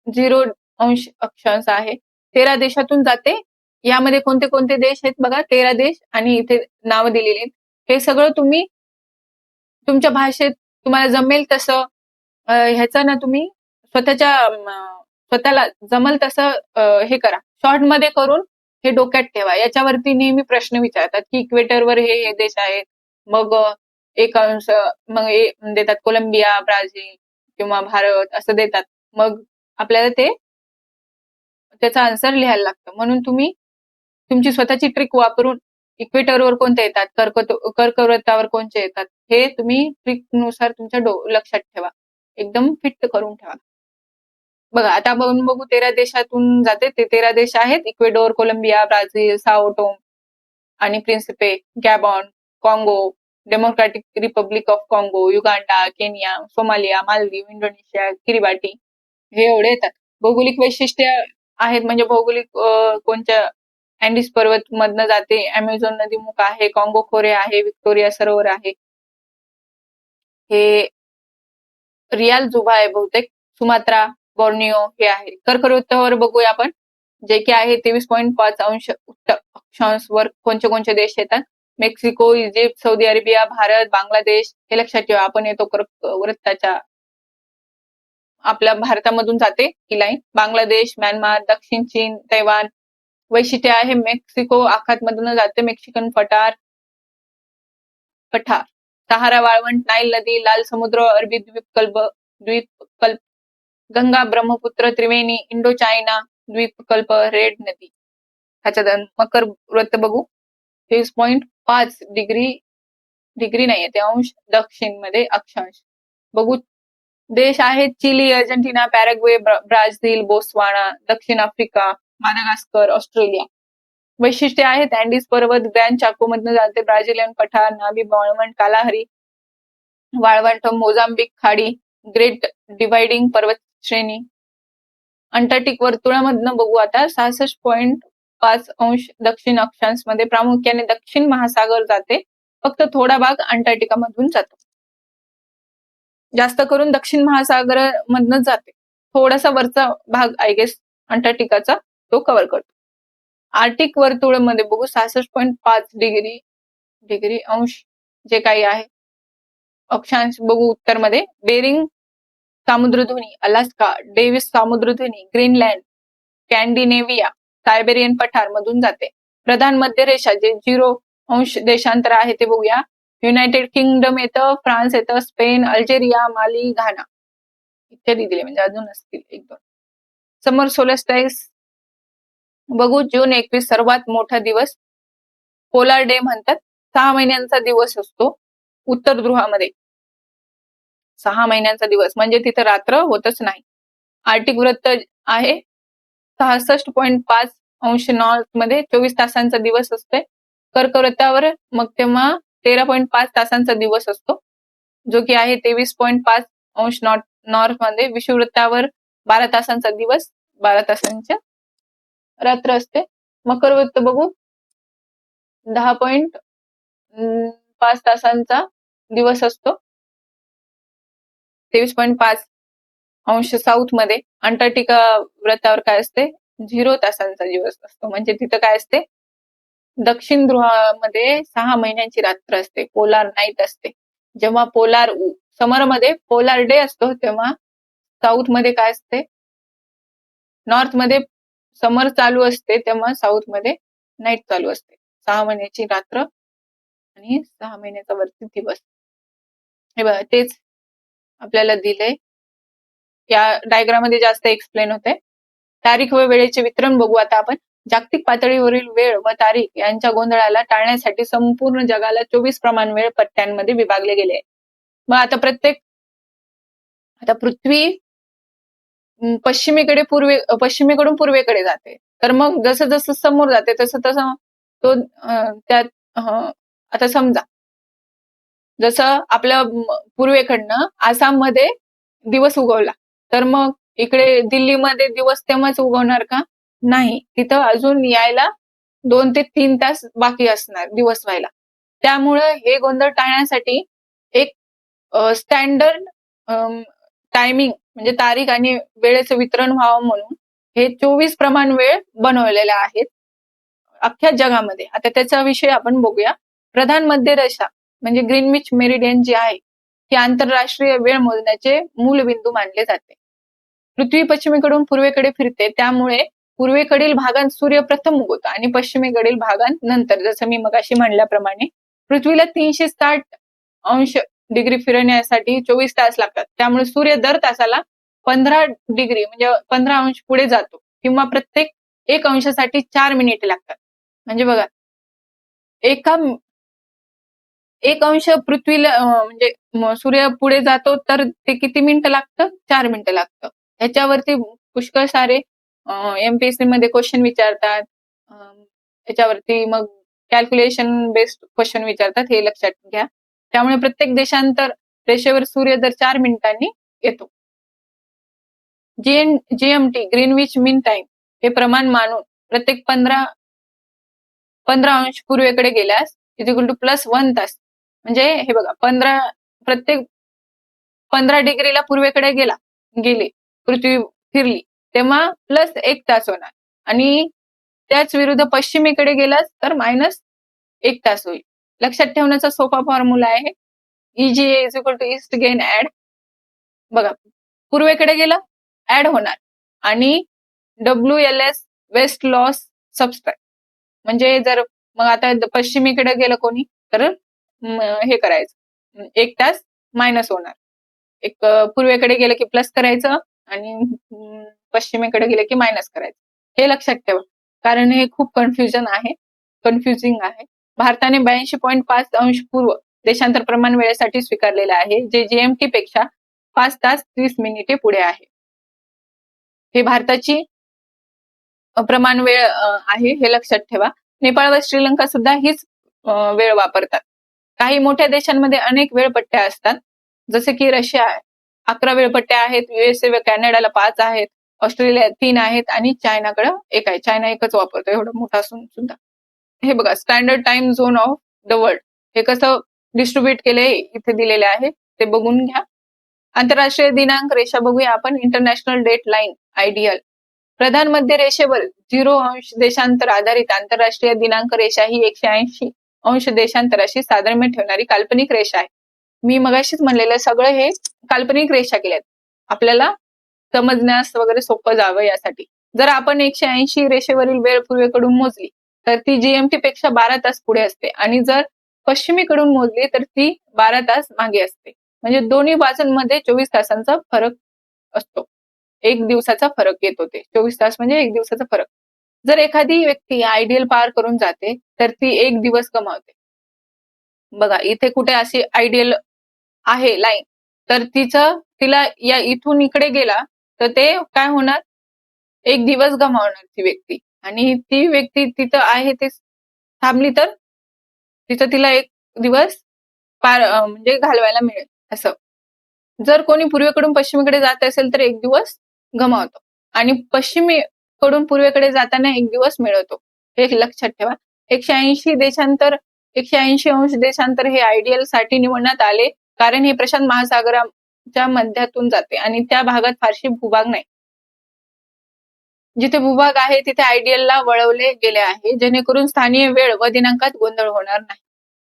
0 अंश अक्षांश आहे, 13 देशातून जाते. यामध्ये कोणते कोणते देश आहेत बघा, 13 देश, आणि इथे नाव दिलेली आहेत. हे सगळं तुम्ही तुमच्या भाषेत तुम्हाला जमेल तसं ह्याचा ना तुम्ही स्वतःला जमल तसं हे करा, शॉर्ट मध्ये करून हे डोक्यात ठेवा. याच्यावरती नेहमी प्रश्न विचारतात की इक्वेटरवर हे देश आहेत, मग 1 अंश मग देतात कोलंबिया, ब्राझील किंवा भारत असं देतात. मग आपल्याला त्याचा आन्सर लिहायला लागतं. म्हणून तुम्ही तुमची स्वतःची ट्रिक वापरून इक्वेटरवर कोणते येतात, कर्कवृत्तावर कोणते येतात, हे तुम्ही ट्रिक नुसार तुमच्या लक्षात ठेवा, एकदम फिट करून ठेवा. बघा, आता आपण बघू 13 देशातून जाते. ते 13 देश आहेत: Ecuador, Colombia, Brazil, Sao Tome, आणि Principe, Gabon, Congo, Democratic Republic of Congo, Uganda, Kenya, Somalia, Maldives, Indonesia, Kiribati हे एवढे येतात. भौगोलिक वैशिष्ट्य आहेत म्हणजे भौगोलिक कोणत्या अँडीज पर्वत मधनं जाते, अमेझॉन नदीमुख आहे, कॉंगो खोरे आहे, व्हिक्टोरिया सरोवर आहे. हे रियाल जुबा आहे बहुतेक, सुमात्रा, बॉर्निओ हे आहे. कर्कवृत्तावर बघूया आपण, जे की आहे 23.5 अंश उत्तर अक्षांशवर कोणते कोणते देश येतात. Mexico, Egypt, Saudi Arabia, Bharat, Bangladesh हे लक्षात ठेवा. आपण येतो कर्कवृत्ताच्या आपल्या भारतामधून जाते ही लाईन. बांगलादेश, म्यानमार, दक्षिण चीन, तैवान. वैशिष्ट्य आहे मेक्सिको आखातमधून जाते, मेक्सिकन पठार. सहारा वाळवंट, नाईल नदी, लाल समुद्र, अरबी द्वीपकल्प, गंगा, ब्रह्मपुत्र, त्रिवेणी, इंडो चायना द्वीपकल्प, रेड नदी. ह्याच्या मकर वृत्त बघू. 23.5 डिग्री नाहीये ते अंश दक्षिण मध्ये अक्षांश बघू. देश आहेत Chile, Argentina, Paraguay, Brazil, Botswana, दक्षिण आफ्रिका, मादागास्कर, ऑस्ट्रेलिया. वैशिष्ट्य आहेत अँडीज पर्वत ग्रँड चाको मधनं जाते, ब्राझिलियन पठार, नाबी वाळवंट, कालाहरी वाळवंट, मोझांबिक खाडी, ग्रेट डिवायडिंग पर्वत श्रेणी. अंटार्क्टिक वर्तुळामधनं बघू आता. 66.5 अंश दक्षिण अक्षांश मध्ये प्रामुख्याने दक्षिण महासागर जाते, फक्त थोडा भाग अंटार्क्टिका मधून जातो. जास्त करून दक्षिण महासागर मधनच जाते. थोडासा वरचा भाग आय गेस अंटार्क्टिकाचा तो कव्हर करतो. आर्टिक वर्तुळ मध्ये बघू 66.5 डिग्री अंश जे काही आहे अक्षांश बघू. उत्तर मध्ये बेरिंग सामुद्रधुनी, अलास्का, डेव्हिस सामुद्रधुनी, ग्रीनलँड, स्कॅन्डिनेव्हिया, सायबेरियन पठार मधून जाते. प्रधान मध्य रेषा जे 0 अंश देशांतर आहे ते बघूया. युनायटेड किंगडम येतं, फ्रान्स येतं, स्पेन, अल्जेरिया, माली, घाना इत्यादी दिले, म्हणजे अजून असतील एक दोन. समर सोलस्टाईस बघू. जून 21 सर्वात मोठा दिवस, पोलार डे म्हणतात. 6 महिन्यांचा दिवस असतो उत्तर ध्रुवामध्ये. 6 महिन्यांचा दिवस म्हणजे तिथे रात्र होतच नाही. आर्टिक वृत्त आहे 66.5 अंश नॉर्थ मध्ये 24 तासांचा दिवस असतोय. कर्कवृत्तावर मग तेव्हा 13.5 तासांचा दिवस असतो, जो की आहे 23.5 अंश नॉर्थ मध्ये. विषुववृत्तावर 12 तासांचा दिवस, 12 तासांच्या रात्र असते. मकर वृत्त बघू. 10.5 तासांचा दिवस असतो, 23.5 अंश साऊथ मध्ये. अंटार्क्टिका व्रतावर काय असते 0 तासांचा दिवस असतो, म्हणजे तिथं काय असते दक्षिण ध्रुवामध्ये 6 महिन्यांची रात्र असते, पोलार नाईट असते. जेव्हा समर मध्ये पोलार डे असतो तेव्हा साऊथ मध्ये काय असते, नॉर्थ मध्ये समर चालू असते तेव्हा साऊथ मध्ये नाईट चालू असते. 6 महिन्याची रात्र आणि 6 महिन्याचा वरती दिवस. हे बघा तेच आपल्याला दिले. या डायग्राम मध्ये जास्त एक्सप्लेन होते. तारीख व वेळेचे वितरण बघू आता आपण. जागतिक पातळीवरील वेळ व तारीख यांच्या गोंधळाला टाळण्यासाठी संपूर्ण जगाला 24 प्रमाण वेळ पट्ट्यांमध्ये विभागले गेले. मग आता पृथ्वी पश्चिमेकडून पूर्वेकडे जाते, तर मग जसं जसं समोर जाते तसं तसं तो त्यात आता समजा जसं आपल्या पूर्वेकडनं आसाममध्ये दिवस उगवला, तर मग इकडे दिल्लीमध्ये दिवस तेव्हाच उगवणार का? नाही, तिथं अजून यायला 2 ते 3 तास बाकी असणार दिवस व्हायला. त्यामुळे हे गोंधळ टाळण्यासाठी एक स्टँडर्ड टायमिंग म्हणजे तारीख आणि वेळेचं वितरण व्हावं म्हणून हे 24 प्रमाण वेळ बनवलेले आहेत अख्ख्या जगामध्ये. आता त्याचा विषय आपण बघूया. प्रधान मध्य रेषा म्हणजे ग्रीनविच मेरिडियन जी आहे ती आंतरराष्ट्रीय वेळ मोजण्याचे मूल बिंदू मानले जाते. पृथ्वी पश्चिमेकडून पूर्वेकडे फिरते, त्यामुळे पूर्वेकडील भागांत सूर्य प्रथम उगवतो आणि पश्चिमेकडील भागांत नंतर. जसं मी मगाशी म्हणल्याप्रमाणे पृथ्वीला 360 अंश डिग्री फिरण्यासाठी 24 तास लागतात, त्यामुळे सूर्य दर तासाला 15 डिग्री म्हणजे 15 अंश पुढे जातो, किंवा प्रत्येक 1 अंशासाठी 4 मिनिटे लागतात. म्हणजे बघा 1 अंश पृथ्वीला म्हणजे सूर्य पुढे जातो तर ते किती मिनिटं लागतं? 4 मिनिटं लागतं. ह्याच्यावरती पुष्कळ सारे MPSC मध्ये क्वेश्चन विचारतात. त्याच्यावरती मग कॅल्क्युलेशन बेस्ड क्वेश्चन विचारतात, हे लक्षात घ्या. त्यामुळे प्रत्येक देशांतर रेषेवर सूर्य दर 4 मिनिटांनी येतो. जीएमटी ग्रीनविच मीन टाइम हे प्रमाण मानून प्रत्येक 15 अंश पूर्वेकडे गेल्यास +1 तास. म्हणजे हे बघा, प्रत्येक 15 डिग्रीला पूर्वेकडे गेले पृथ्वी फिरली तेव्हा +1 तास होणार, आणि त्याच विरुद्ध पश्चिमेकडे गेलास तर -1 तास होईल. लक्षात ठेवण्याचा सोपा फॉर्म्युला आहे EGA ईस्ट गेन ऍड. बघा, पूर्वेकडे गेलं ऍड होणार, आणि WLS वेस्ट लॉस सबस्ट्रॅक्ट. म्हणजे जर मग आता पश्चिमेकडे गेलं कोणी तर हे करायचं, 1 तास मायनस होणार. एक पूर्वेकडे गेलं की प्लस करायचं, आणि पश्चिमेकडे गेलं की मायनस करायचं. हे लक्षात ठेवा, कारण हे खूप कन्फ्युजिंग आहे. भारताने 82.5 अंश पूर्व देशांतर प्रमाण वेळेसाठी स्वीकारलेलं आहे, जे GMT पेक्षा 5 तास 30 मिनिटे पुढे आहे. हे भारताची प्रमाण वेळ आहे, हे लक्षात ठेवा. नेपाळ व श्रीलंका सुद्धा हीच वेळ वापरतात. काही मोठ्या देशांमध्ये अनेक वेळपट्ट्या असतात, जसे की रशिया 11 वेळपट्ट्या आहेत, USA व कॅनडाला 5 आहेत, ऑस्ट्रेलिया 3 आहेत, आणि चायनाकडे 1 आहे. चायना एकच वापरतो, एवढं मोठा असून सुद्धा. हे बघा, standard time zone of the world हे कसं डिस्ट्रीब्यूट केले इथे दिलेले आहे, ते बघून घ्या. आंतरराष्ट्रीय दिनांक रेषा बघूया आपण. International date line ideal. प्रधान मध्य रेषेवर 0 अंश देशांतर आधारित आंतरराष्ट्रीय दिनांक रेषा ही 180 अंश देशांतराशी साधर्म्य ठेवणारी काल्पनिक रेषा आहे. मी मगाशीच म्हणलेलं सगळं हे काल्पनिक रेषा केल्यात, आपल्याला समजण्यास वगैरे सोपं जावं यासाठी. जर आपण 180 रेषेवरील वेळ पूर्वेकडून मोजली तर ती GMT पेक्षा 12 तास पुढे असते, आणि जर पश्चिमेकडून मोजली तर ती 12 तास मागे असते. म्हणजे दोन्ही बाजूंमध्ये 24 तासांचा फरक असतो. 1 दिवसाचा फरक येतो, ते 24 तास म्हणजे 1 दिवसाचा फरक. जर एखादी व्यक्ती आयडियल पार करून जाते तर ती 1 दिवस गमावते. बघा, इथे कुठे अशी आयडियल आहे लाईन, तर तिला या इथून इकडे गेला तर ते काय होणार, 1 दिवस गमावणार ती व्यक्ती. आणि ती व्यक्ती तिथं आहे ते थांबली तर तिला 1 दिवस म्हणजे घालवायला मिळेल असं. जर कोणी पूर्वेकडून पश्चिमेकडे जात असेल तर 1 दिवस गमावतो, आणि पश्चिमेकडून पूर्वेकडे जाताना 1 दिवस मिळवतो. हे लक्षात ठेवा. 180 अंश देशांतर हे आयडियल साठी निवडण्यात आले, कारण हे प्रशांत महासागराच्या मध्यातून जाते, आणि त्या भागात फारशी भूभाग नाही. जिथे भूभाग आहे तिथे आयडियलला वळवले गेले आहे, जेणेकरून स्थानीय वेळ व दिनांकात गोंधळ होणार नाही.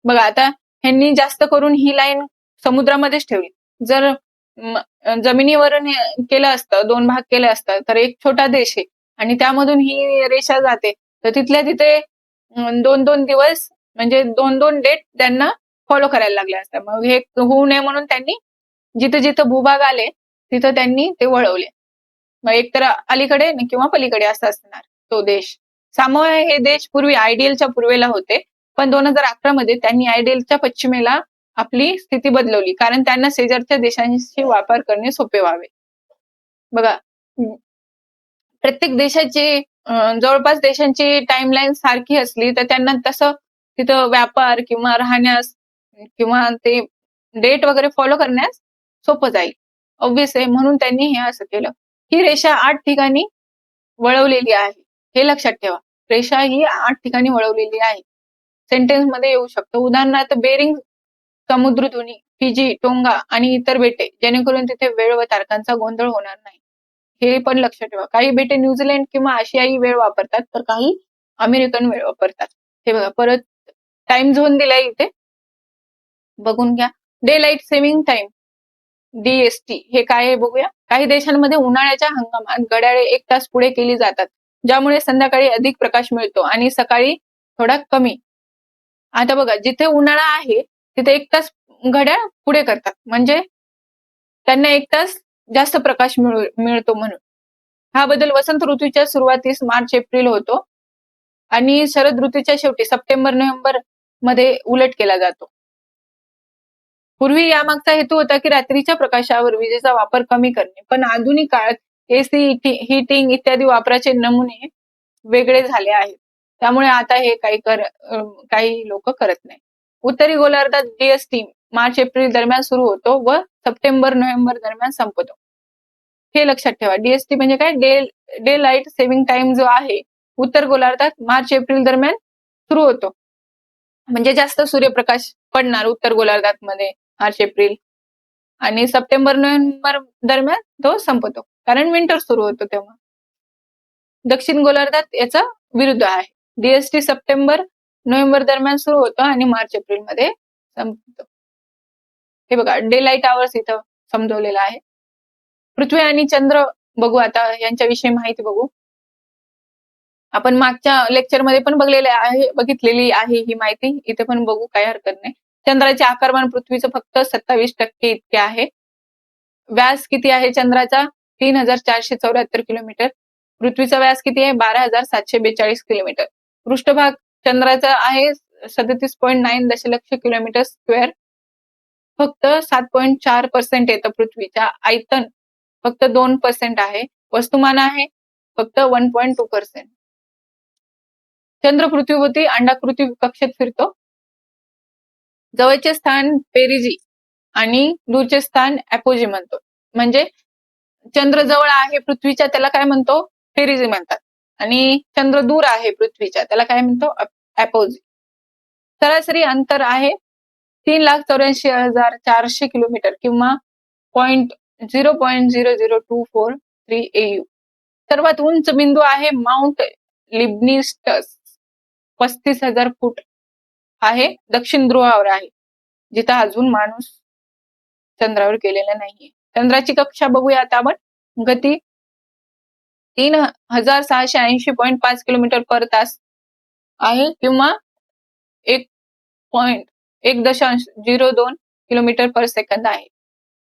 बघा, आता ह्यांनी जास्त करून ही लाईन समुद्रामध्येच ठेवली. जर जमिनीवरून केलं असतं, 2 भाग केले असतं, तर एक छोटा देश आहे आणि त्यामधून ही रेषा जाते, तर तिथल्या तिथे 2-2 दिवस म्हणजे 2-2 डेट त्यांना फॉलो करायला लागले असतात. मग हे होऊ नये म्हणून त्यांनी जिथं भूभाग आले तिथं त्यांनी ते वळवले. मग एकतर अलीकडे किंवा पलीकडे असं असणार तो देश. सामोआ हे देश पूर्वी आयडियलच्या पूर्वेला होते, पण 2011 मध्ये त्यांनी आयडियलच्या पश्चिमेला आपली स्थिती बदलवली, कारण त्यांना शेजारच्या देशांशी व्यापार करणे सोपे व्हावे. बघा, प्रत्येक देशाची जवळपास देशांची टाइमलाईन सारखी असली तर त्यांना तसं तिथं व्यापार किंवा राहण्यास किंवा ते डेट वगैरे फॉलो करण्यास सोपं जाईल. ऑब्व्हियस आहे, म्हणून त्यांनी हे असं केलं. ही रेषा 8 ठिकाणी वळवलेली आहे, हे लक्षात ठेवा. रेषा ही 8 ठिकाणी वळवलेली आहे. सेंटेन्स मध्ये येऊ शकतो. उदाहरणार्थ बेरिंग समुद्रधुनी, फिजी, टोंगा आणि इतर बेटे, जेणेकरून तिथे वेळ व तारखांचा गोंधळ होणार नाही. हे पण लक्षात ठेवा. काही बेटे न्यूझीलंड किंवा आशियाई वेळ वापरतात, तर काही अमेरिकन वेळ वापरतात. हे बघा, परत टाइम झोन दिलाय इथे, बघून घ्या. Day light saving time DST हे काय आहे बघूया. काही देशांमध्ये उन्हाळ्याच्या हंगामात घड्याळे 1 तास पुढे केली जातात, ज्यामुळे संध्याकाळी अधिक प्रकाश मिळतो आणि सकाळी थोडा कमी. आता बघा, जिथे उन्हाळा आहे तिथे 1 तास घड्याळ पुढे करतात, म्हणजे त्यांना 1 तास जास्त प्रकाश मिळतो म्हणून. हा बदल वसंत ऋतूच्या सुरुवातीस मार्च-एप्रिल होतो आणि शरद ऋतूच्या शेवटी सप्टेंबर-नोव्हेंबर मध्ये उलट केला जातो. पूर्वी यामागचा हेतू होता की रात्रीच्या प्रकाशावर विजेचा वापर कमी करणे, पण आधुनिक काळात AC, हीटिंग इत्यादी वापराचे नमुने वेगळे झाले आहेत. त्यामुळे आता हे काही लोक करत नाही. उत्तरी गोलार्धात DST मार्च एप्रिल दरम्यान सुरू होतो व सप्टेंबर नोव्हेंबर दरम्यान संपतो. हे लक्षात ठेवा. DST म्हणजे काय, डे लाईट सेव्हिंग टाइम जो आहे, उत्तर गोलार्धात मार्च एप्रिल दरम्यान सुरू होतो. म्हणजे जास्त सूर्यप्रकाश पडणार उत्तर गोलार्धात मध्ये मार्च एप्रिल, आणि सप्टेंबर नोव्हेंबर दरम्यान तो संपतो, कारण विंटर सुरू होतो तेव्हा. दक्षिण गोलार्धात याचा विरुद्ध आहे. DST सप्टेंबर नोव्हेंबर दरम्यान सुरू होतो आणि मार्च एप्रिल मध्ये संपतो. हे बघा, डे लाईट आवर्स इथं समजवलेला आहे. पृथ्वी आणि चंद्र बघू आता, यांच्याविषयी माहिती बघू. आपण मागच्या लेक्चरमध्ये पण बघितलेली आहे ही माहिती, इथे पण बघू, काही हरकत नाही. चंद्राचे आकारमान पृथ्वीचं फक्त 27% इतके आहे. व्यास किती आहे चंद्राचा? 3474 किलोमीटर. पृथ्वीचा व्यास किती आहे? 12742 किलोमीटर. पृष्ठभाग चंद्राचा आहे 37.9 दशलक्ष किलोमीटर स्क्वेअर. फक्त 7.4% येतं. पृथ्वीच्या आयतन फक्त 2% आहे. वस्तुमान आहे फक्त 1.2%. चंद्र पृथ्वीभोवती अंडाकृती कक्षेत फिरतो. जवळचे स्थान पेरिजी आणि दूरचे स्थान अपोजी म्हणतो. म्हणजे चंद्र जवळ आहे पृथ्वीच्या, त्याला काय म्हणतो? पेरिजी म्हणतात. आणि चंद्र दूर आहे पृथ्वीच्या, त्याला काय म्हणतो? अपोजी. सरासरी अंतर आहे 3,84,400 किलोमीटर किंवा 0.00243 AU. सर्वात उंच बिंदू आहे माउंट लिबनिस्टस, 35,000 फूट आहे. दक्षिण ध्रुवावर आहे, जिथं अजून माणूस चंद्रावर गेलेला नाहीये. चंद्राची कक्षा बघूया आता आपण. गती 3680.5 किलोमीटर पर तास आहे किंवा 1.02 किलोमीटर पर सेकंद आहे.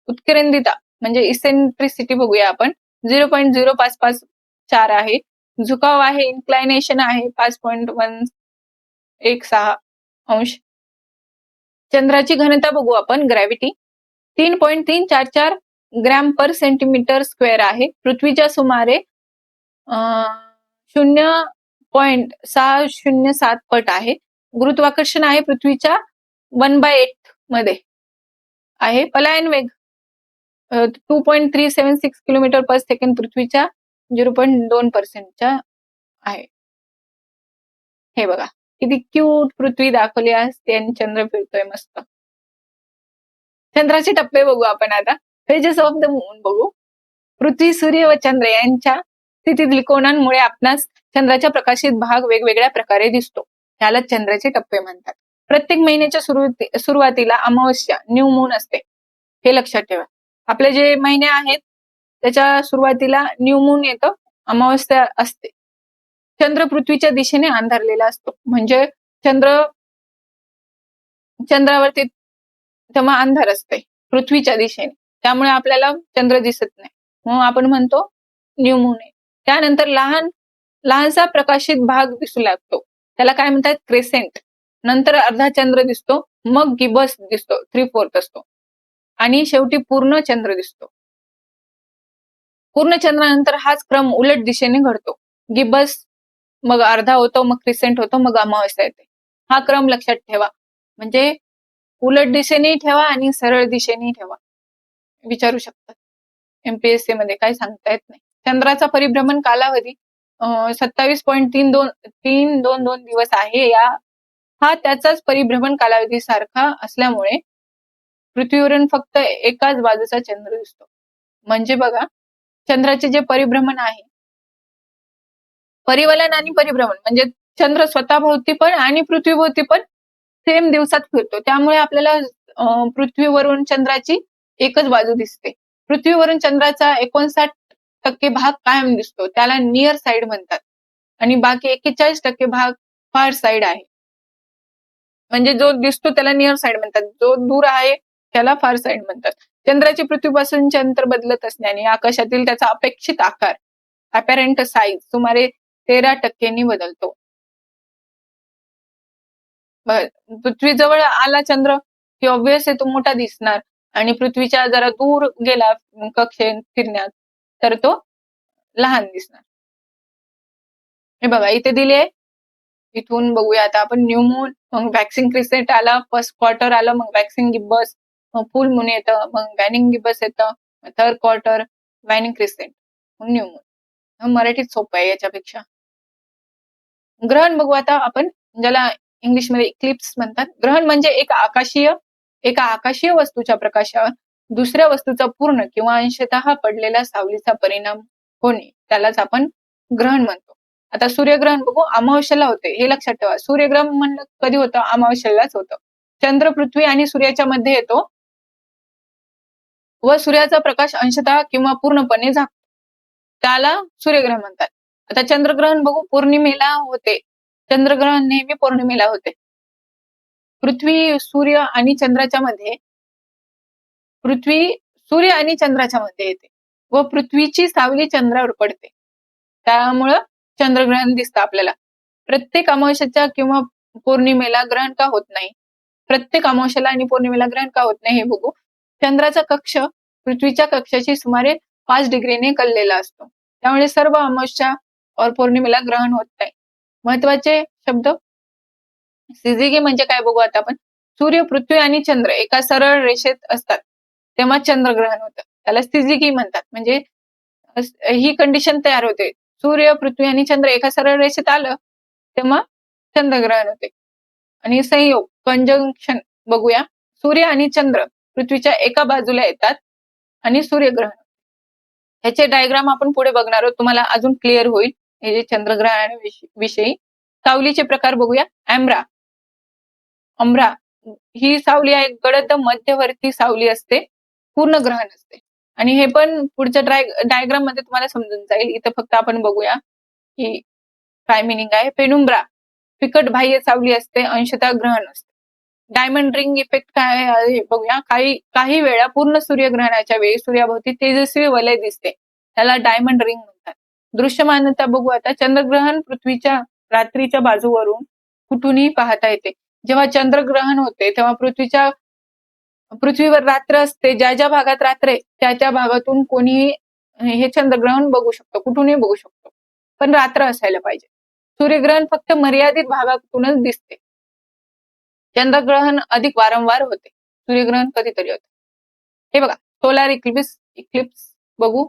उत्केंद्रिता म्हणजे इसेंट्रिसिटी बघूया आपण. 0.0554 आहे. झुकाव आहे, इन्क्लायनेशन आहे 5.116 अंश. चंद्राची घनता बघू आपण, gravity 3.344 gram per centimetre square आहे. पृथ्वीच्या सुमारे 0.607 पट आहे. गुरुत्वाकर्षण आहे पृथ्वीच्या 1/8 मध्ये आहे. पलायन वेग 2.376 किलोमीटर पर सेकंड पृथ्वीच्या 0.2% आहे. हे बघा, किती क्यूट पृथ्वी दाखवली असते आणि चंद्र फिरतोय मस्त. चंद्राचे टप्पे बघू आपण आता. फेजेस ऑफ द मून बघू. पृथ्वी, सूर्य व चंद्र यांच्या स्थितीतील कोनांमुळे आपणास चंद्राचा प्रकाशित भाग वेगवेगळ्या प्रकारे दिसतो. त्याला चंद्राचे टप्पे म्हणतात. प्रत्येक महिन्याच्या सुरुवातीला अमावस्या, न्यू मून असते. हे लक्षात ठेवा. आपले जे महिने आहेत त्याच्या सुरुवातीला न्यू मून येतं, अमावस्या असते. चंद्र पृथ्वीच्या दिशेने अंधारलेला असतो. म्हणजे चंद्रावरती तेव्हा अंधार असते पृथ्वीच्या दिशेने, त्यामुळे आपल्याला चंद्र दिसत नाही, म्हणून आपण म्हणतो न्यू मून आहे. त्यानंतर लहानसा प्रकाशित भाग दिसू लागतो, त्याला काय म्हणतात? क्रेसेंट. नंतर अर्धा चंद्र दिसतो, मग गिबस दिसतो, 3/4 असतो, आणि शेवटी पूर्ण चंद्र दिसतो. पूर्ण चंद्रानंतर हाच क्रम उलट दिशेने घडतो. गिबस, मग अर्धा होतो, मग क्रिसेंट होतो, मग अमावस्या येते. हा क्रम लक्षात ठेवा. म्हणजे उलट दिशेने ठेवा आणि सरळ दिशेने ठेवा. विचारू शकतात MPSC मध्ये, काय सांगता येत नाही. चंद्राचा परिभ्रमण कालावधी 27.322 दिवस आहे. हा त्याचाच परिभ्रमण कालावधी सारखा असल्यामुळे पृथ्वीवरून फक्त एकाच बाजूचा चंद्र दिसतो. म्हणजे बघा, चंद्राचे जे परिभ्रमण आहे, परिवलन आणि परिभ्रमण म्हणजे चंद्र स्वतःभोवती पण आणि पृथ्वीभोवती पण सेम दिवसात फिरतो. त्यामुळे आपल्याला पृथ्वीवरून चंद्राची एकच बाजू दिसते. पृथ्वीवरून चंद्राचा 59% भाग कायम दिसतो, त्याला नियर साइड म्हणतात, आणि बाकी 41% भाग फार साइड आहे. म्हणजे जो दिसतो त्याला नियर साइड म्हणतात, जो दूर आहे त्याला फार साइड म्हणतात. चंद्राचे पृथ्वीपासूनचे अंतर बदलत असल्याने आकाशातील त्याचा अपेक्षित आकार, अपॅरंट साईज, सुमारे 13% बदलतो. पृथ्वीजवळ आला चंद्र की ऑब्विस आहे तो मोठा दिसणार, आणि पृथ्वीच्या जरा दूर गेला कक्षेत फिरण्यात तर तो लहान दिसणार. हे बघा, इथे दिले इथून बघूया आता आपण न्यू मून, मग वॅक्सिंग क्रिसेंट आला, फर्स्ट क्वार्टर आलं, मग वॅक्सिंग गिब्बस, मग फुल मून येतं, मग वॅनिंग गिब्बस येतं, थर्ड क्वार्टर, वॅनिंग क्रिसेंट, मग न्यू मून. मराठीत सोपं आहे याच्यापेक्षा. ग्रहण बघू आता आपण, ज्याला इंग्लिशमध्ये इक्लिप्स म्हणतात. ग्रहण म्हणजे एका आकाशीय वस्तूच्या प्रकाशावर दुसऱ्या वस्तूचा पूर्ण किंवा अंशतः पडलेल्या सावलीचा परिणाम होणे, त्यालाच आपण ग्रहण म्हणतो. आता सूर्यग्रहण बघू, अमावस्येला होते, हे लक्षात ठेवा. सूर्यग्रहण म्हणलं कधी होतं? अमावस्येलाच होतं. चंद्र पृथ्वी आणि सूर्याच्या मध्ये येतो व सूर्याचा प्रकाश अंशतः किंवा पूर्णपणे झाकतो, त्याला सूर्यग्रहण म्हणतात. आता चंद्रग्रहण बघू, पौर्णिमेला होते. चंद्रग्रहण नेहमी पौर्णिमेला होते. पृथ्वी सूर्य आणि चंद्राच्या मध्ये येते व पृथ्वीची सावली चंद्रावर पडते, त्यामुळं चंद्रग्रहण दिसतं आपल्याला. प्रत्येक अमावस्येच्या किंवा पौर्णिमेला ग्रहण का होत नाही? प्रत्येक अमावस्येला आणि पौर्णिमेला ग्रहण का होत नाही हे बघू. चंद्राचा कक्ष पृथ्वीच्या कक्षाशी सुमारे 5 डिग्रीने कललेला असतो, त्यामुळे सर्व अमावस्या और पौर्णिमेला ग्रहण होत नाही. महत्वाचे शब्द, सिझिगी म्हणजे काय बघू आता आपण. सूर्य, पृथ्वी आणि चंद्र एका सरळ रेषेत असतात तेव्हा चंद्रग्रहण होतं, त्याला सिझिगी म्हणतात. म्हणजे ही कंडिशन तयार होते, सूर्य, पृथ्वी आणि चंद्र एका सरळ रेषेत आलं तेव्हा चंद्रग्रहण होते. आणि संयोग, कंजंक्शन बघूया. सूर्य आणि चंद्र पृथ्वीच्या एका बाजूला येतात आणि सूर्यग्रहण. ह्याचे डायग्राम आपण पुढे बघणार आहोत, तुम्हाला अजून क्लिअर होईल हे जे चंद्रग्रहणाविषयी. सावलीचे प्रकार बघूया. अम्रा ही सावली आहे, गडद मध्यवर्ती सावली असते, पूर्ण ग्रहण असते. आणि हे पण पुढच्या डायग्राम मध्ये तुम्हाला समजून जाईल. इथं फक्त आपण बघूया की काय मिनिंग आहे. पेनुम्ब्रा फिकट बाह्य सावली असते, अंशतः ग्रहण असते. डायमंड रिंग इफेक्ट काय आहे बघूया. काही वेळा पूर्ण सूर्यग्रहणाच्या वेळी सूर्याभोवती तेजस्वी वलय दिसते, त्याला डायमंड रिंग म्हणतात. दृश्यमानता बघू आता. चंद्रग्रहण पृथ्वीच्या रात्रीच्या बाजूवरून कुठूनही पाहता येते. जेव्हा चंद्रग्रहण होते तेव्हा पृथ्वीवर रात्र असते, ज्या ज्या भागात रात्र आहे त्या त्या भागातून कोणीही हे चंद्रग्रहण बघू शकतो, कुठूनही बघू शकतो, पण रात्र असायला पाहिजे. सूर्यग्रहण फक्त मर्यादित भागातूनच दिसते. चंद्रग्रहण अधिक वारंवार होते, सूर्यग्रहण कधीतरी होते. हे बघा, सोलार इक्लिप्स बघू,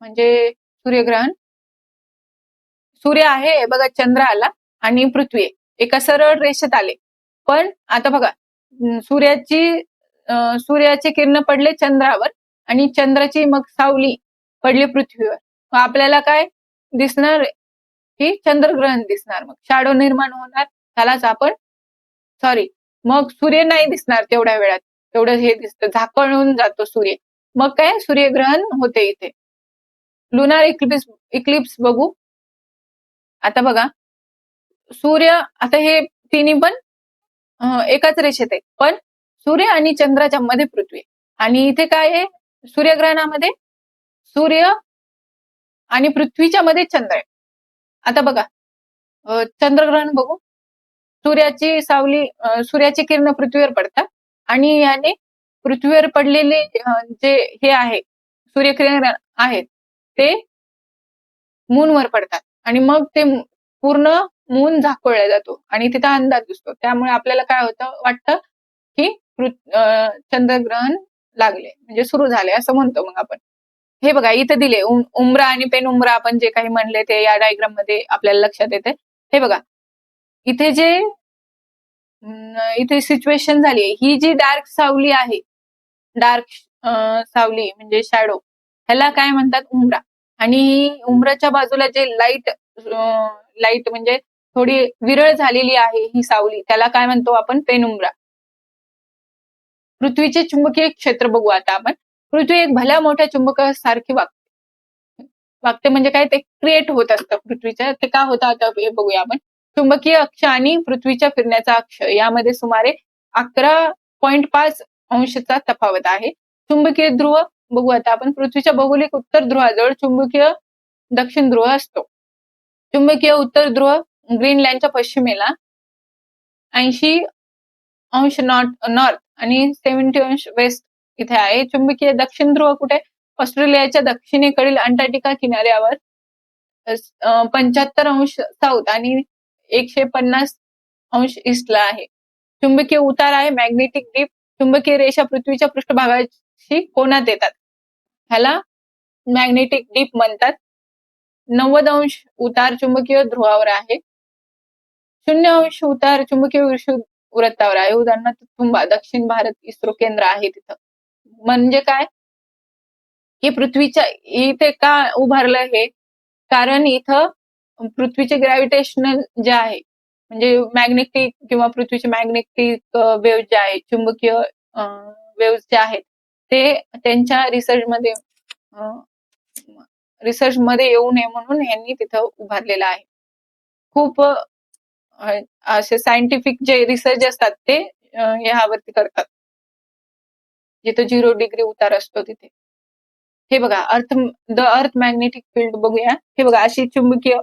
म्हणजे सूर्यग्रहण. सूर्य आहे बघा, चंद्र आला आणि पृथ्वी एका सरळ रेषेत आले, पण आता बघा सूर्याची किरण पडले चंद्रावर आणि चंद्राची मग सावली पडली पृथ्वीवर. आपल्याला काय दिसणार की चंद्रग्रहण दिसणार, मग शॅडो निर्माण होणार, त्यालाच आपण मग सूर्य नाही दिसणार तेवढ्या वेळात, तेवढं हे दिसतं, झाकळून जातो सूर्य, मग काय सूर्यग्रहण होते इथे. लुनार इक्लिप्स बघू. आता बघा, सूर्य, आता हे तिन्ही पण एकाच रेषेत आहे, पण सूर्य आणि चंद्राच्या मध्ये पृथ्वी, आणि इथे काय आहे सूर्यग्रहणामध्ये सूर्य आणि पृथ्वीच्या मध्ये चंद्र आहे. आता बघा, चंद्रग्रहण बघू. सूर्याची किरण पृथ्वीवर पडतात आणि याने पृथ्वीवर पडलेले जे हे आहे सूर्यकिरण आहेत ते मूनवर पडतात आणि मग ते पूर्ण मून झाकोळला जातो आणि तिथं अंधार दिसतो. त्यामुळे आपल्याला काय वाटतं की चंद्रग्रहण लागले, म्हणजे सुरू झाले असं म्हणतो मग आपण. हे बघा इथं दिले उमरा आणि पेनुम्रा, आपण जे काही म्हणले ते या डायग्राम मध्ये आपल्याला लक्षात येते. हे बघा, इथे सिच्युएशन झाली, ही जी डार्क सावली आहे, डार्क सावली म्हणजे शॅडो, ह्याला काय म्हणतात उमरा. आणि उमराच्या बाजूला जे लाईट म्हणजे थोडी विरळ झालेली आहे ही सावली, त्याला काय म्हणतो आपण पेनुम्रा. पृथ्वीचे चुंबकीय क्षेत्र बघू आता आपण. पृथ्वी एक भल्या मोठ्या चुंबकासारखी वागते म्हणजे काय, ते क्रिएट होत असतं पृथ्वीच्या. ते का होतं आता हे बघूया आपण. चुंबकीय अक्ष आणि पृथ्वीच्या फिरण्याचा अक्ष यामध्ये सुमारे 11.5 अंशचा तफावत आहे. चुंबकीय ध्रुव बघू आता आपण. पृथ्वीच्या भौगोलिक उत्तर ध्रुवाजवळ चुंबकीय दक्षिण ध्रुव असतो. चुंबकीय उत्तर ध्रुव ग्रीनलँडच्या पश्चिमेला 80 अंश नॉर्थ आणि 70 अंश वेस्ट इथे आहे. चुंबकीय दक्षिण ध्रुव कुठे? ऑस्ट्रेलियाच्या दक्षिणेकडील अंटार्क्टिका किनाऱ्यावर 75 अंश साऊथ आणि 150 अंश ईस्टला आहे. चुंबकीय उतार आहे मॅग्नेटिक डीप. चुंबकीय रेषा पृथ्वीच्या पृष्ठभागाशी कोनात येतात, ह्याला मॅग्नेटिक डीप म्हणतात. 90 अंश उतार चुंबकीय ध्रुवावर आहे. 0 अंश उतार चुंबकीय विषुववृत्तावर आहे. उदाहरणार्थ तुंबा, दक्षिण भारत इस्रो केंद्र आहे तिथं. म्हणजे काय की पृथ्वीच्या इथे का उभारलं हे, कारण इथं पृथ्वीचे ग्रॅव्हिटेशनल जे आहे म्हणजे मॅग्नेटिक किंवा पृथ्वीचे मॅग्नेटिक वेव्ह जे आहेत, चुंबकीय वेव्ह जे आहेत, ते त्यांच्या रिसर्च मध्ये येऊ नये म्हणून यांनी तिथं उभारलेलं आहे. खूप असे सायंटिफिक जे रिसर्च असतात ते ह्यावरती करतात, जिथे 0 डिग्री उतार असतो तिथे. हे बघा द अर्थ मॅग्नेटिक फील्ड बघूया. हे बघा अशी चुंबकीय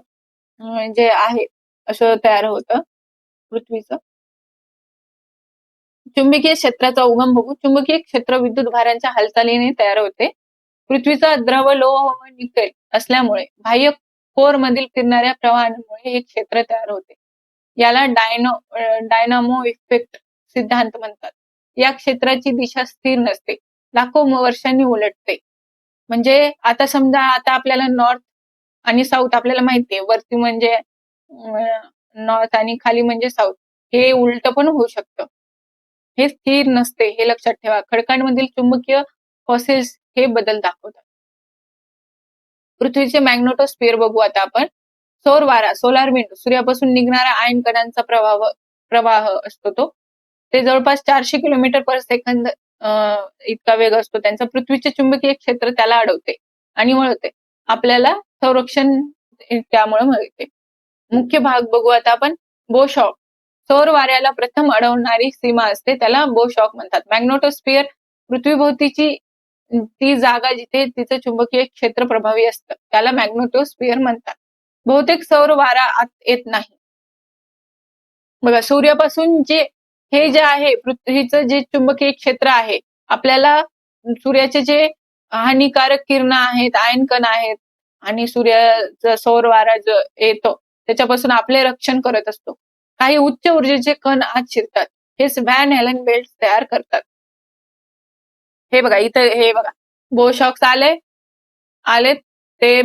जे आहे असं तयार होतं पृथ्वीचं. चुंबकीय क्षेत्राचा उगम बघू. चुंबकीय क्षेत्र विद्युत भारांच्या हालचालीने तयार होते. पृथ्वीचा द्रव लोह व निकेल असल्यामुळे बाह्य कोर मधील फिरणाऱ्या प्रवाहामुळे हे क्षेत्र तयार होते. याला डायनामो इफेक्ट सिद्धांत म्हणतात. या क्षेत्राची दिशा स्थिर नसते, लाखो वर्षांनी उलटते. म्हणजे आता समजा आता आपल्याला नॉर्थ आणि साऊथ आपल्याला माहितीये, वरती म्हणजे नॉर्थ आणि खाली म्हणजे साऊथ, हे उलट पण होऊ शकतं. हे स्थिर नसते, हे लक्षात ठेवा. खडकांमधील चुंबकीय फॉसिल्स हे बदल दाखवतात. पृथ्वीचे मॅग्नेटोस्फिअर बघू आता आपण. सौर वारा, सोलार विंड, सूर्यापासून निघणारा आयन कणांचा प्रवाह असतो तो. ते जवळपास 400 किलोमीटर पर सेकंद इतका वेग असतो त्यांचा. पृथ्वीचे चुंबकीय क्षेत्र त्याला अडवते आणि वळते. आपल्याला संरक्षण त्यामुळे मिळते. मुख्य भाग बघू आता आपण. बोशॉक, सौर वाऱ्याला प्रथम अडवणारी सीमा असते, त्याला बोशॉक म्हणतात. मॅग्नेटोस्फिअर, पृथ्वीभोवतीची ती जागा जिथे तिचं चुंबकीय क्षेत्र प्रभावी असतं, त्याला मॅग्नेटोस्फिअर म्हणतात. बहुतेक सौर वारा आत येत नाही. बघा सूर्यापासून हे जे आहे पृथ्वीचं जे चुंबकीय क्षेत्र आहे, आपल्याला सूर्याचे जे हानिकारक किरण आहेत, आयन कण आहेत आणि सूर्याचा सौर वारा जो येतो त्याच्यापासून आपले रक्षण करत असतो. काही उच्च ऊर्जेचे कण आत शिरतात, हेच व्हॅन हॅलन बेल्ट तयार करतात. हे बघा इथं, हे बघा बोशॉक्स आलेत ते